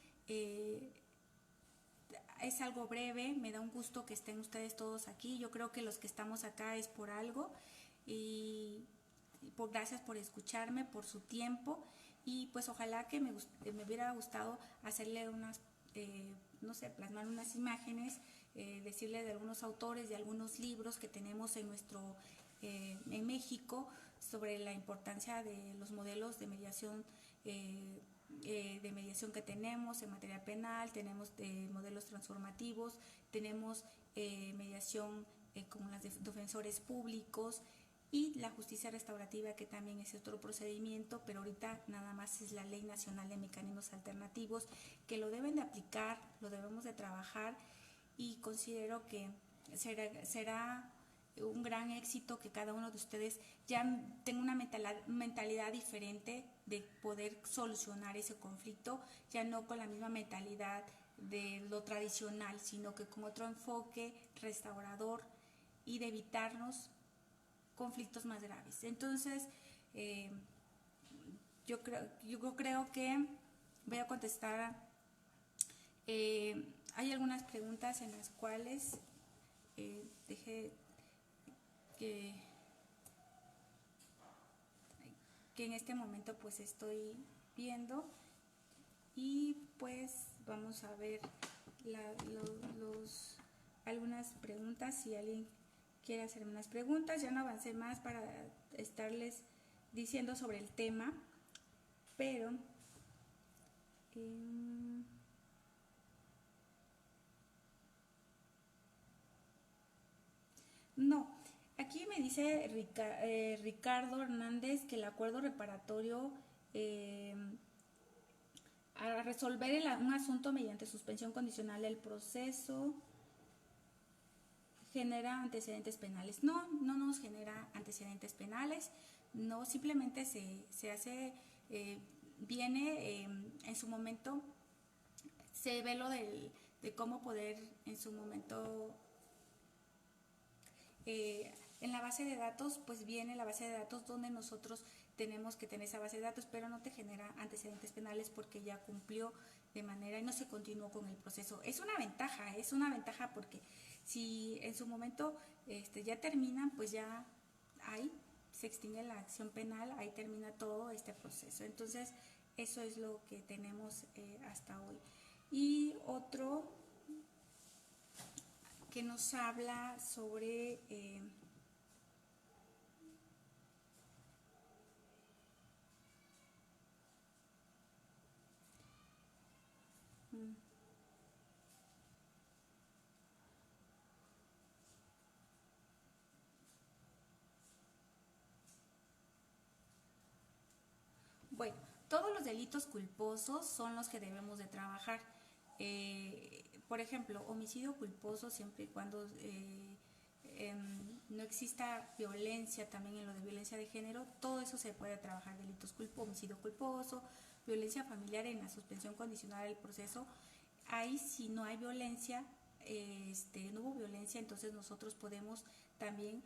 Es algo breve, me da un gusto que estén ustedes todos aquí. Yo creo que los que estamos acá es por algo, y gracias por escucharme, por su tiempo, y pues ojalá que me hubiera gustado hacerle unas, no sé, plasmar unas imágenes, decirle de algunos autores, de algunos libros que tenemos en México, sobre la importancia de los modelos de mediación que tenemos en materia penal. Tenemos modelos transformativos, tenemos mediación con las defensores públicos, y la justicia restaurativa, que también es otro procedimiento, pero ahorita nada más es la Ley Nacional de Mecanismos Alternativos, que lo deben de aplicar, lo debemos de trabajar, y considero que será un gran éxito que cada uno de ustedes ya tenga una mentalidad diferente de poder solucionar ese conflicto, ya no con la misma mentalidad de lo tradicional, sino que con otro enfoque restaurador y de evitarnos conflictos más graves. Entonces, yo creo que voy a contestar. Hay algunas preguntas en las cuales dejé que en este momento pues estoy viendo, y pues vamos a ver algunas preguntas. Si alguien quiere hacer unas preguntas, ya no avancé más para estarles diciendo sobre el tema, pero no. Aquí me dice Ricardo Hernández que el acuerdo reparatorio a resolver un asunto mediante suspensión condicional del proceso genera antecedentes penales. No nos genera antecedentes penales, no, simplemente se hace, viene en su momento, se ve lo de cómo poder en su momento En la base de datos, pues viene la base de datos donde nosotros tenemos que tener esa base de datos, pero no te genera antecedentes penales porque ya cumplió de manera y no se continuó con el proceso. Es una ventaja porque si en su momento ya terminan, pues ya ahí se extingue la acción penal, ahí termina todo este proceso. Entonces, eso es lo que tenemos hasta hoy. Y otro que nos habla sobre bueno, todos los delitos culposos son los que debemos de trabajar. Por ejemplo, homicidio culposo siempre y cuando no exista violencia, también en lo de violencia de género, todo eso se puede trabajar, delitos culposos, homicidio culposo, violencia familiar en la suspensión condicional del proceso. Ahí si no hay violencia, no hubo violencia, entonces nosotros podemos también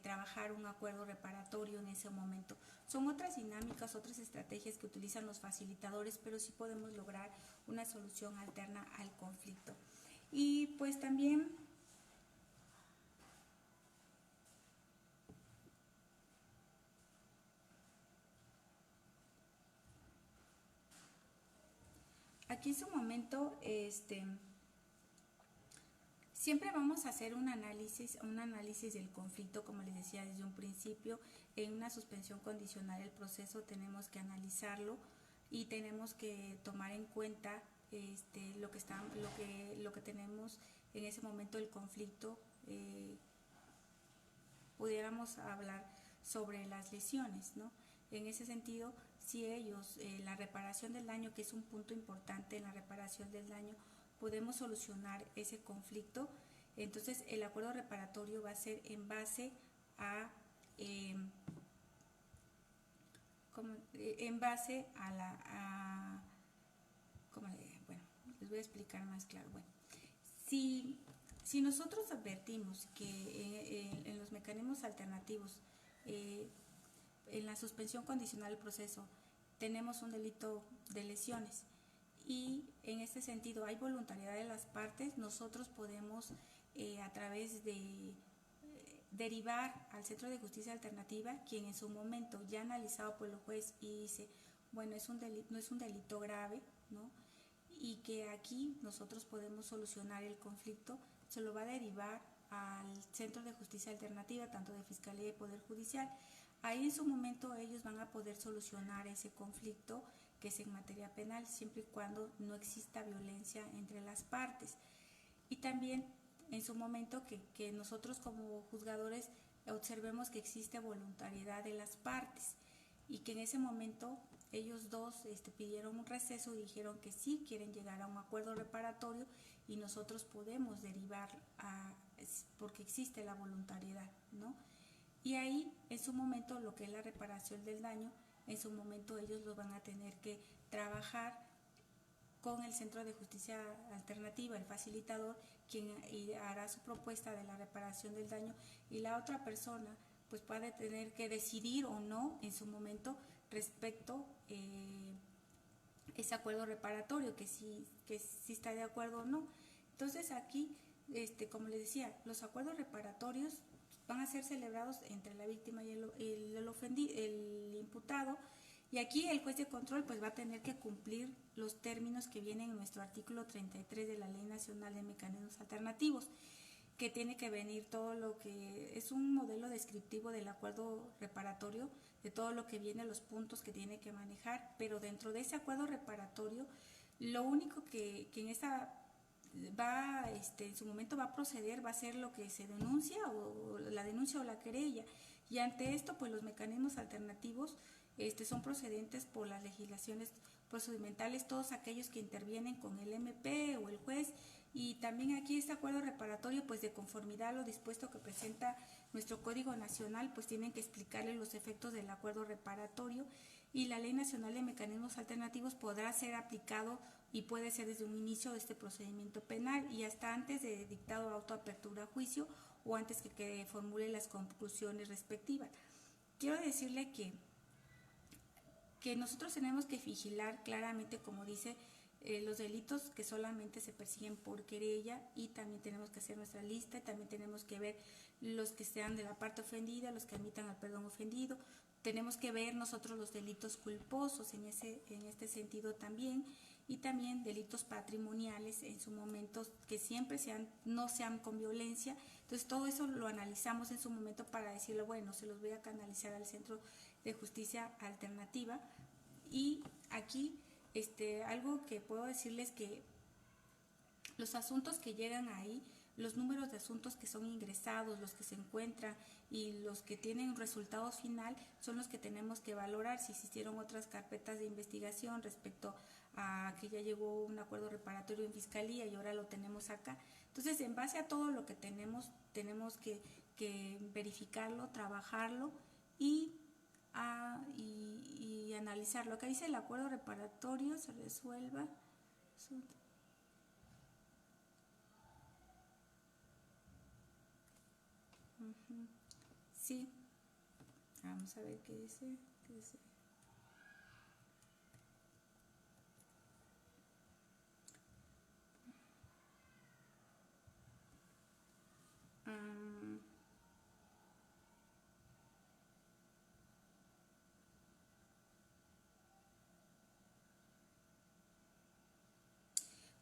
trabajar un acuerdo reparatorio en ese momento. Son otras dinámicas, otras estrategias que utilizan los facilitadores, pero sí podemos lograr una solución alterna al conflicto. Y pues también aquí en su momento, siempre vamos a hacer un análisis del conflicto, como les decía desde un principio. En una suspensión condicional el proceso tenemos que analizarlo y tenemos que tomar en cuenta lo que tenemos en ese momento del conflicto. Pudiéramos hablar sobre las lesiones, ¿no? En ese sentido, si ellos, la reparación del daño, que es un punto importante en la reparación del daño, podemos solucionar ese conflicto, entonces el acuerdo reparatorio va a ser en base a bueno, les voy a explicar más claro. Bueno, si nosotros advertimos que en los mecanismos alternativos, en la suspensión condicional del proceso, tenemos un delito de lesiones y en este sentido hay voluntariedad de las partes, nosotros podemos a través de derivar al Centro de Justicia Alternativa, quien en su momento ya analizado por el juez y dice, bueno, no es un delito grave, ¿no? Y que aquí nosotros podemos solucionar el conflicto, se lo va a derivar al Centro de Justicia Alternativa, tanto de Fiscalía y Poder Judicial. Ahí en su momento ellos van a poder solucionar ese conflicto que es en materia penal, siempre y cuando no exista violencia entre las partes. Y también en su momento que nosotros como juzgadores observemos que existe voluntariedad de las partes y que en ese momento ellos dos pidieron un receso y dijeron que sí quieren llegar a un acuerdo reparatorio y nosotros podemos derivar porque existe la voluntariedad, ¿no? Y ahí en su momento lo que es la reparación del daño, en su momento ellos lo van a tener que trabajar con el Centro de Justicia Alternativa, el facilitador, quien hará su propuesta de la reparación del daño y la otra persona pues puede tener que decidir o no en su momento respecto ese acuerdo reparatorio, que sí está de acuerdo o no. Entonces aquí, como les decía, los acuerdos reparatorios van a ser celebrados entre la víctima y el imputado, y aquí el juez de control pues va a tener que cumplir los términos que vienen en nuestro artículo 33 de la Ley Nacional de Mecanismos Alternativos, que tiene que venir todo lo que es un modelo descriptivo del acuerdo reparatorio, de todo lo que viene, los puntos que tiene que manejar, pero dentro de ese acuerdo reparatorio, lo único que en esa en su momento va a proceder, va a ser lo que se denuncia o la denuncia o la querella, y ante esto pues los mecanismos alternativos son procedentes por las legislaciones procedimentales, todos aquellos que intervienen con el MP o el juez, y también aquí este acuerdo reparatorio pues de conformidad a lo dispuesto que presenta nuestro Código Nacional, pues tienen que explicarle los efectos del acuerdo reparatorio, y la Ley Nacional de Mecanismos Alternativos podrá ser aplicado y puede ser desde un inicio de este procedimiento penal y hasta antes de dictado autoapertura a juicio o antes que formule las conclusiones respectivas. Quiero decirle que nosotros tenemos que vigilar claramente, como dice, los delitos que solamente se persiguen por querella, y también tenemos que hacer nuestra lista, y también tenemos que ver los que sean de la parte ofendida, los que admitan al perdón ofendido. Tenemos que ver nosotros los delitos culposos en este sentido también, y también delitos patrimoniales en su momento que siempre no sean con violencia. Entonces todo eso lo analizamos en su momento para decirle, bueno, se los voy a canalizar al Centro de Justicia Alternativa. Y aquí algo que puedo decirles, que los asuntos que llegan ahí, los números de asuntos que son ingresados, los que se encuentran y los que tienen resultado final son los que tenemos que valorar si existieron otras carpetas de investigación respecto a que ya llegó un acuerdo reparatorio en fiscalía y ahora lo tenemos acá. Entonces, en base a todo lo que tenemos que verificarlo, trabajarlo y analizarlo. Acá dice el acuerdo reparatorio se resuelva. Sí, vamos a ver qué dice.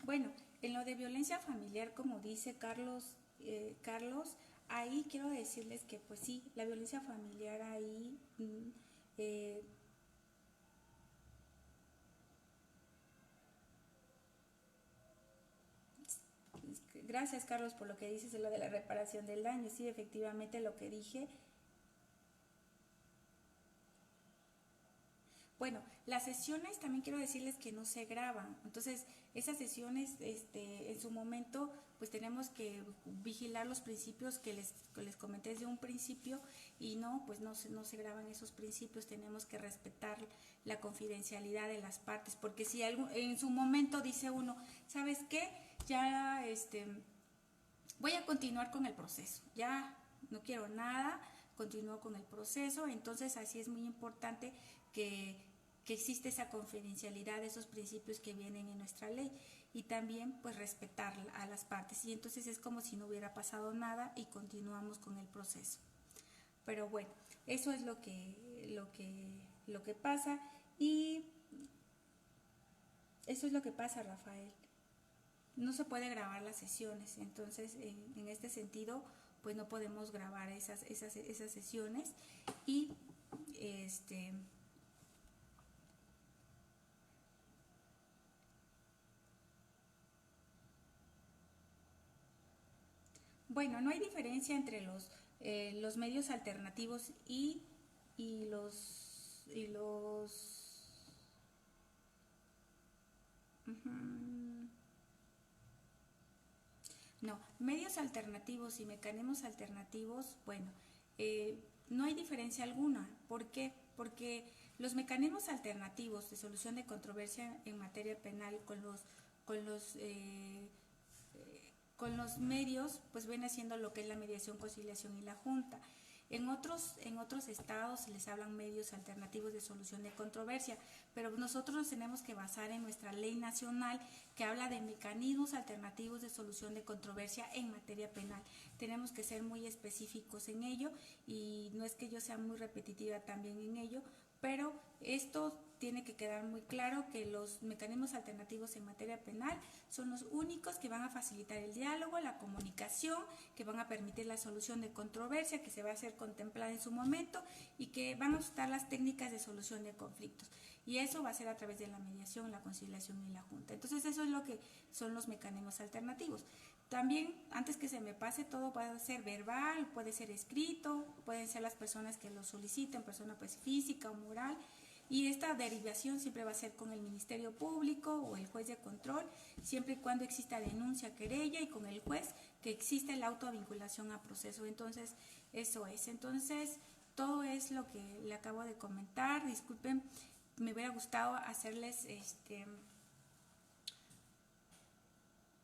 Bueno, en lo de violencia familiar, como dice Carlos, ahí quiero decirles que pues sí, la violencia familiar ahí gracias, Carlos, por lo que dices de lo de la reparación del daño. Sí, efectivamente lo que dije. Bueno, las sesiones también quiero decirles que no se graban. Entonces, esas sesiones, en su momento, pues tenemos que vigilar los principios que les comenté desde un principio, y no, pues no se graban esos principios. Tenemos que respetar la confidencialidad de las partes, porque si en su momento dice uno, ¿sabes qué? Ya, voy a continuar con el proceso, ya no quiero nada, continúo con el proceso. Entonces, así es muy importante que existe esa confidencialidad, esos principios que vienen en nuestra ley, y también pues respetar a las partes, y entonces es como si no hubiera pasado nada y continuamos con el proceso. Pero bueno, eso es lo que pasa, y eso es lo que pasa, Rafael. No se puede grabar las sesiones, entonces en este sentido pues no podemos grabar esas sesiones. Y bueno, no hay diferencia entre los medios alternativos y los no, medios alternativos y mecanismos alternativos, bueno, no hay diferencia alguna. ¿Por qué? Porque los mecanismos alternativos de solución de controversia en materia penal con los medios, pues viene haciendo lo que es la mediación, conciliación y la junta. En otros estados les hablan medios alternativos de solución de controversia, pero nosotros nos tenemos que basar en nuestra ley nacional, que habla de mecanismos alternativos de solución de controversia en materia penal. Tenemos que ser muy específicos en ello, y no es que yo sea muy repetitiva también en ello, pero esto tiene que quedar muy claro, que los mecanismos alternativos en materia penal son los únicos que van a facilitar el diálogo, la comunicación, que van a permitir la solución de controversia que se va a hacer contemplada en su momento, y que van a usar las técnicas de solución de conflictos. Y eso va a ser a través de la mediación, la conciliación y la junta. Entonces, eso es lo que son los mecanismos alternativos. También, antes que se me pase, todo puede ser verbal, puede ser escrito, pueden ser las personas que lo soliciten, persona pues física o moral, y esta derivación siempre va a ser con el Ministerio Público o el juez de control, siempre y cuando exista denuncia, querella, y con el juez que exista la autovinculación a proceso. Entonces, eso es. Entonces, todo es lo que le acabo de comentar. Disculpen, me hubiera gustado hacerles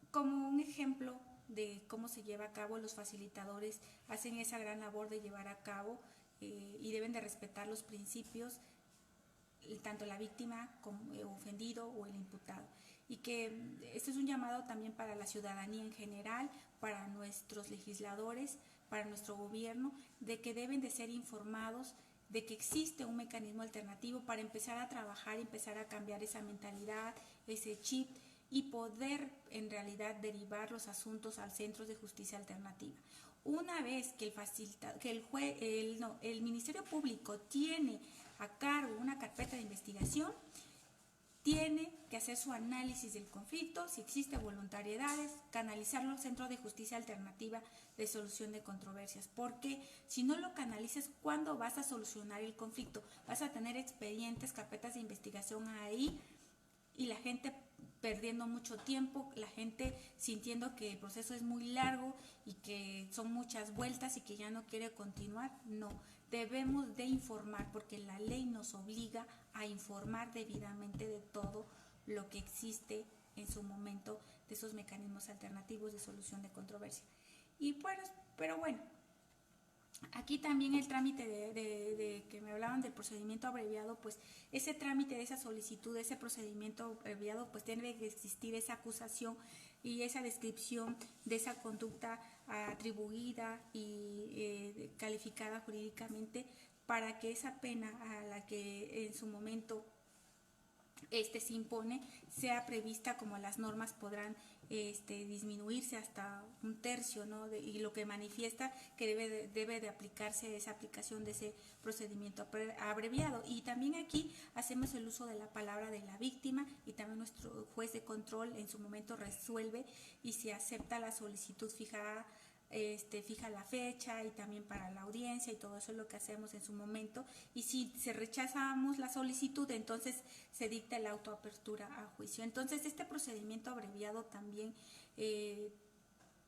como un ejemplo de cómo se lleva a cabo. Los facilitadores hacen esa gran labor de llevar a cabo y deben de respetar los principios, tanto la víctima como el ofendido o el imputado. Y que esto es un llamado también para la ciudadanía en general, para nuestros legisladores, para nuestro gobierno, de que deben de ser informados de que existe un mecanismo alternativo para empezar a trabajar, empezar a cambiar esa mentalidad, ese chip, y poder en realidad derivar los asuntos al Centro de Justicia Alternativa. Una vez que el Ministerio Público tiene a cargo una carpeta de investigación, tiene que hacer su análisis del conflicto, si existe voluntariedades, canalizarlo al Centro de Justicia Alternativa de Solución de Controversias, porque si no lo canalizas, ¿cuándo vas a solucionar el conflicto? Vas a tener expedientes, carpetas de investigación ahí y la gente perdiendo mucho tiempo, la gente sintiendo que el proceso es muy largo y que son muchas vueltas y que ya no quiere continuar. No, debemos de informar porque la ley nos obliga a informar debidamente de todo lo que existe en su momento de esos mecanismos alternativos de solución de controversia. Y pues, pero bueno, aquí también el trámite de que me hablaban del procedimiento abreviado, pues ese trámite de esa solicitud, de ese procedimiento abreviado, pues tiene que existir esa acusación y esa descripción de esa conducta atribuida y calificada jurídicamente para que esa pena a la que en su momento se impone sea prevista como las normas podrán disminuirse hasta un tercio, ¿no? Y lo que manifiesta que debe de aplicarse esa aplicación de ese procedimiento abreviado. Y también aquí hacemos el uso de la palabra de la víctima y también nuestro juez de control en su momento resuelve y se acepta la solicitud fijada. Fija la fecha y también para la audiencia y todo eso es lo que hacemos en su momento, y si se rechazamos la solicitud entonces se dicta la autoapertura a juicio. Entonces este procedimiento abreviado también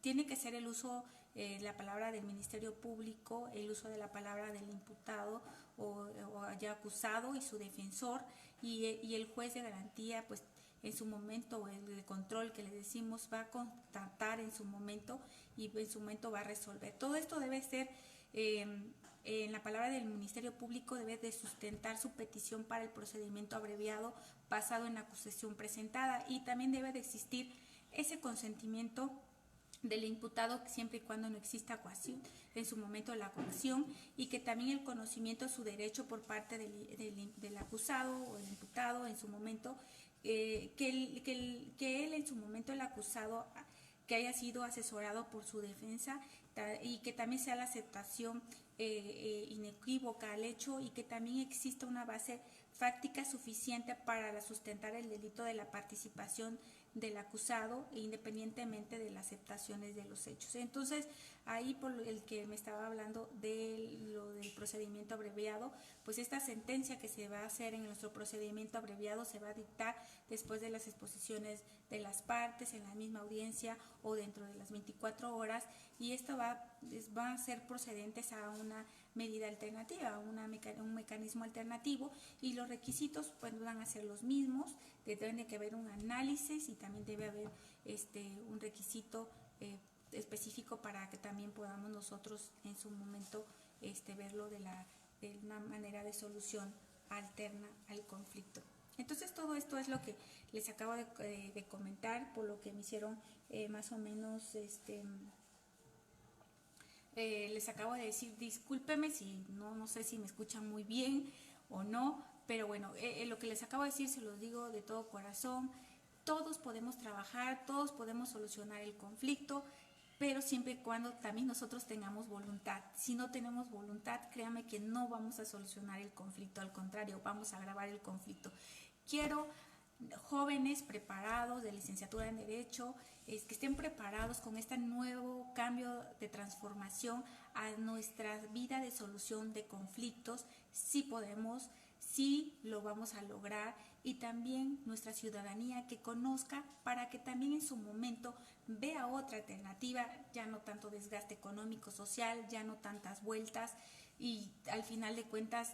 tiene que ser el uso la palabra del Ministerio Público, el uso de la palabra del imputado o ya acusado y su defensor, y el juez de garantía pues en su momento, el de control que le decimos va a constatar en su momento y en su momento va a resolver. Todo esto debe ser, en la palabra del Ministerio Público, debe de sustentar su petición para el procedimiento abreviado basado en la acusación presentada, y también debe de existir ese consentimiento del imputado siempre y cuando no exista coacción, en su momento la coacción, y que también el conocimiento de su derecho por parte del acusado o el imputado en su momento, que él en su momento, el acusado, que haya sido asesorado por su defensa, y que también sea la aceptación inequívoca al hecho, y que también exista una base fáctica suficiente para sustentar el delito de la participación del acusado independientemente de las aceptaciones de los hechos. Entonces, ahí por el que me estaba hablando de lo del procedimiento abreviado, pues esta sentencia que se va a hacer en nuestro procedimiento abreviado se va a dictar después de las exposiciones de las partes en la misma audiencia o dentro de las 24 horas, y esto va a ser procedentes a una medida alternativa, un mecanismo alternativo, y los requisitos pues van a ser los mismos. Deben de haber un análisis y también debe haber un requisito específico para que también podamos nosotros en su momento verlo de una manera de solución alterna al conflicto. Entonces todo esto es lo que les acabo de comentar, por lo que me hicieron más o menos les acabo de decir, discúlpeme si no sé si me escuchan muy bien o no, pero bueno, lo que les acabo de decir se los digo de todo corazón. Todos podemos trabajar, todos podemos solucionar el conflicto, pero siempre y cuando también nosotros tengamos voluntad. Si no tenemos voluntad, créanme que no vamos a solucionar el conflicto, al contrario, vamos a agravar el conflicto. Quiero jóvenes preparados de licenciatura en Derecho, que estén preparados con este nuevo cambio de transformación a nuestra vida de solución de conflictos. Sí podemos, sí lo vamos a lograr, y también nuestra ciudadanía que conozca para que también en su momento vea otra alternativa, ya no tanto desgaste económico, social, ya no tantas vueltas, y al final de cuentas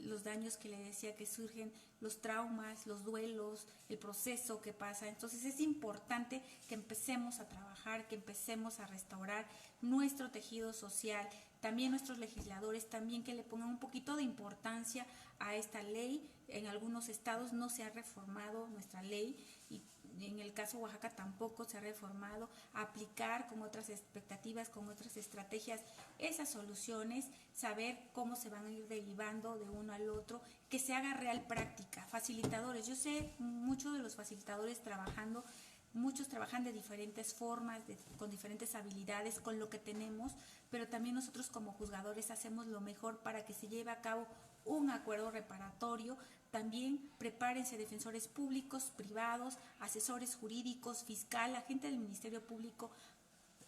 los daños que le decía que surgen, los traumas, los duelos, el proceso que pasa. Entonces es importante que empecemos a trabajar, que empecemos a restaurar nuestro tejido social, también nuestros legisladores, también que le pongan un poquito de importancia a esta ley. En algunos estados no se ha reformado nuestra ley y en el caso de Oaxaca tampoco se ha reformado, aplicar con otras expectativas, con otras estrategias esas soluciones, saber cómo se van a ir derivando de uno al otro, que se haga real práctica. Facilitadores, yo sé muchos de los facilitadores trabajando, muchos trabajan de diferentes formas, con diferentes habilidades, con lo que tenemos, pero también nosotros como juzgadores hacemos lo mejor para que se lleve a cabo un acuerdo reparatorio. También prepárense defensores públicos, privados, asesores jurídicos, fiscal, agente del Ministerio Público.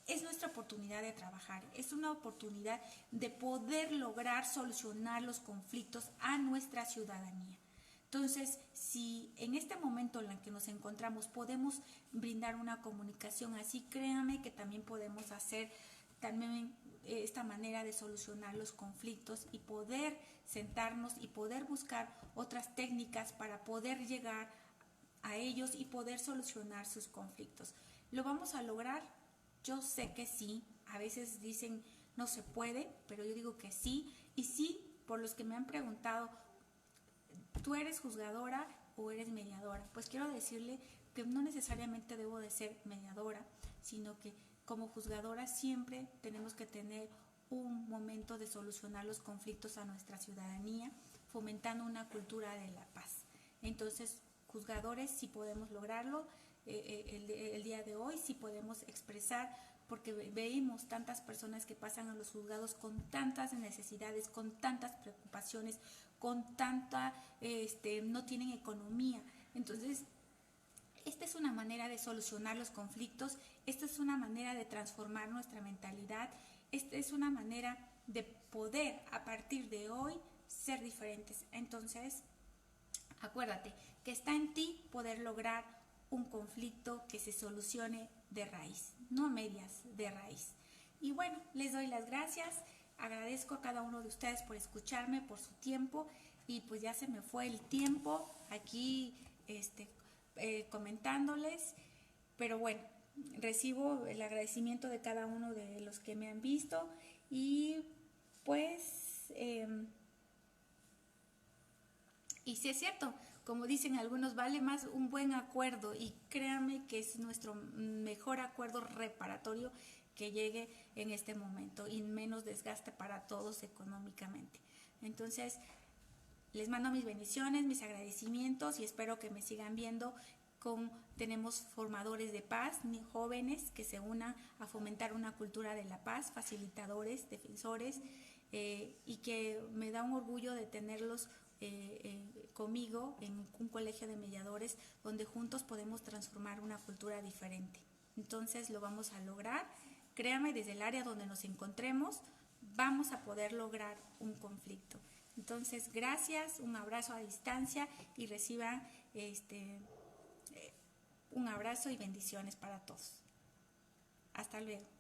Es nuestra oportunidad de trabajar, es una oportunidad de poder lograr solucionar los conflictos a nuestra ciudadanía. Entonces, si en este momento en el que nos encontramos podemos brindar una comunicación así, créanme que también podemos hacer también esta manera de solucionar los conflictos y poder sentarnos y poder buscar otras técnicas para poder llegar a ellos y poder solucionar sus conflictos. ¿Lo vamos a lograr? Yo sé que sí. A veces dicen no se puede, pero yo digo que sí. Y sí, por los que me han preguntado, ¿tú eres juzgadora o eres mediadora? Pues quiero decirle que no necesariamente debo de ser mediadora, sino que como juzgadora siempre tenemos que tener un momento de solucionar los conflictos a nuestra ciudadanía, fomentando una cultura de la paz. Entonces, juzgadores sí podemos lograrlo, el día de hoy sí podemos expresar, porque veíamos tantas personas que pasan a los juzgados con tantas necesidades, con tantas preocupaciones, con tanta, no tienen economía. Entonces, esta es una manera de solucionar los conflictos, esta es una manera de transformar nuestra mentalidad, esta es una manera de poder a partir de hoy ser diferentes. Entonces, acuérdate que está en ti poder lograr un conflicto que se solucione de raíz, no a medias, de raíz. Y bueno, les doy las gracias, agradezco a cada uno de ustedes por escucharme, por su tiempo, y pues ya se me fue el tiempo aquí comentándoles, pero bueno, recibo el agradecimiento de cada uno de los que me han visto y pues y sí es cierto, como dicen algunos, vale más un buen acuerdo, y créanme que es nuestro mejor acuerdo reparatorio que llegue en este momento y menos desgaste para todos económicamente. Entonces, les mando mis bendiciones, mis agradecimientos y espero que me sigan viendo. Tenemos formadores de paz, jóvenes que se unan a fomentar una cultura de la paz, facilitadores, defensores, y que me da un orgullo de tenerlos conmigo en un colegio de mediadores donde juntos podemos transformar una cultura diferente. Entonces lo vamos a lograr. Créame, desde el área donde nos encontremos vamos a poder lograr un conflicto. Entonces, gracias, un abrazo a distancia y reciban un abrazo y bendiciones para todos. Hasta luego.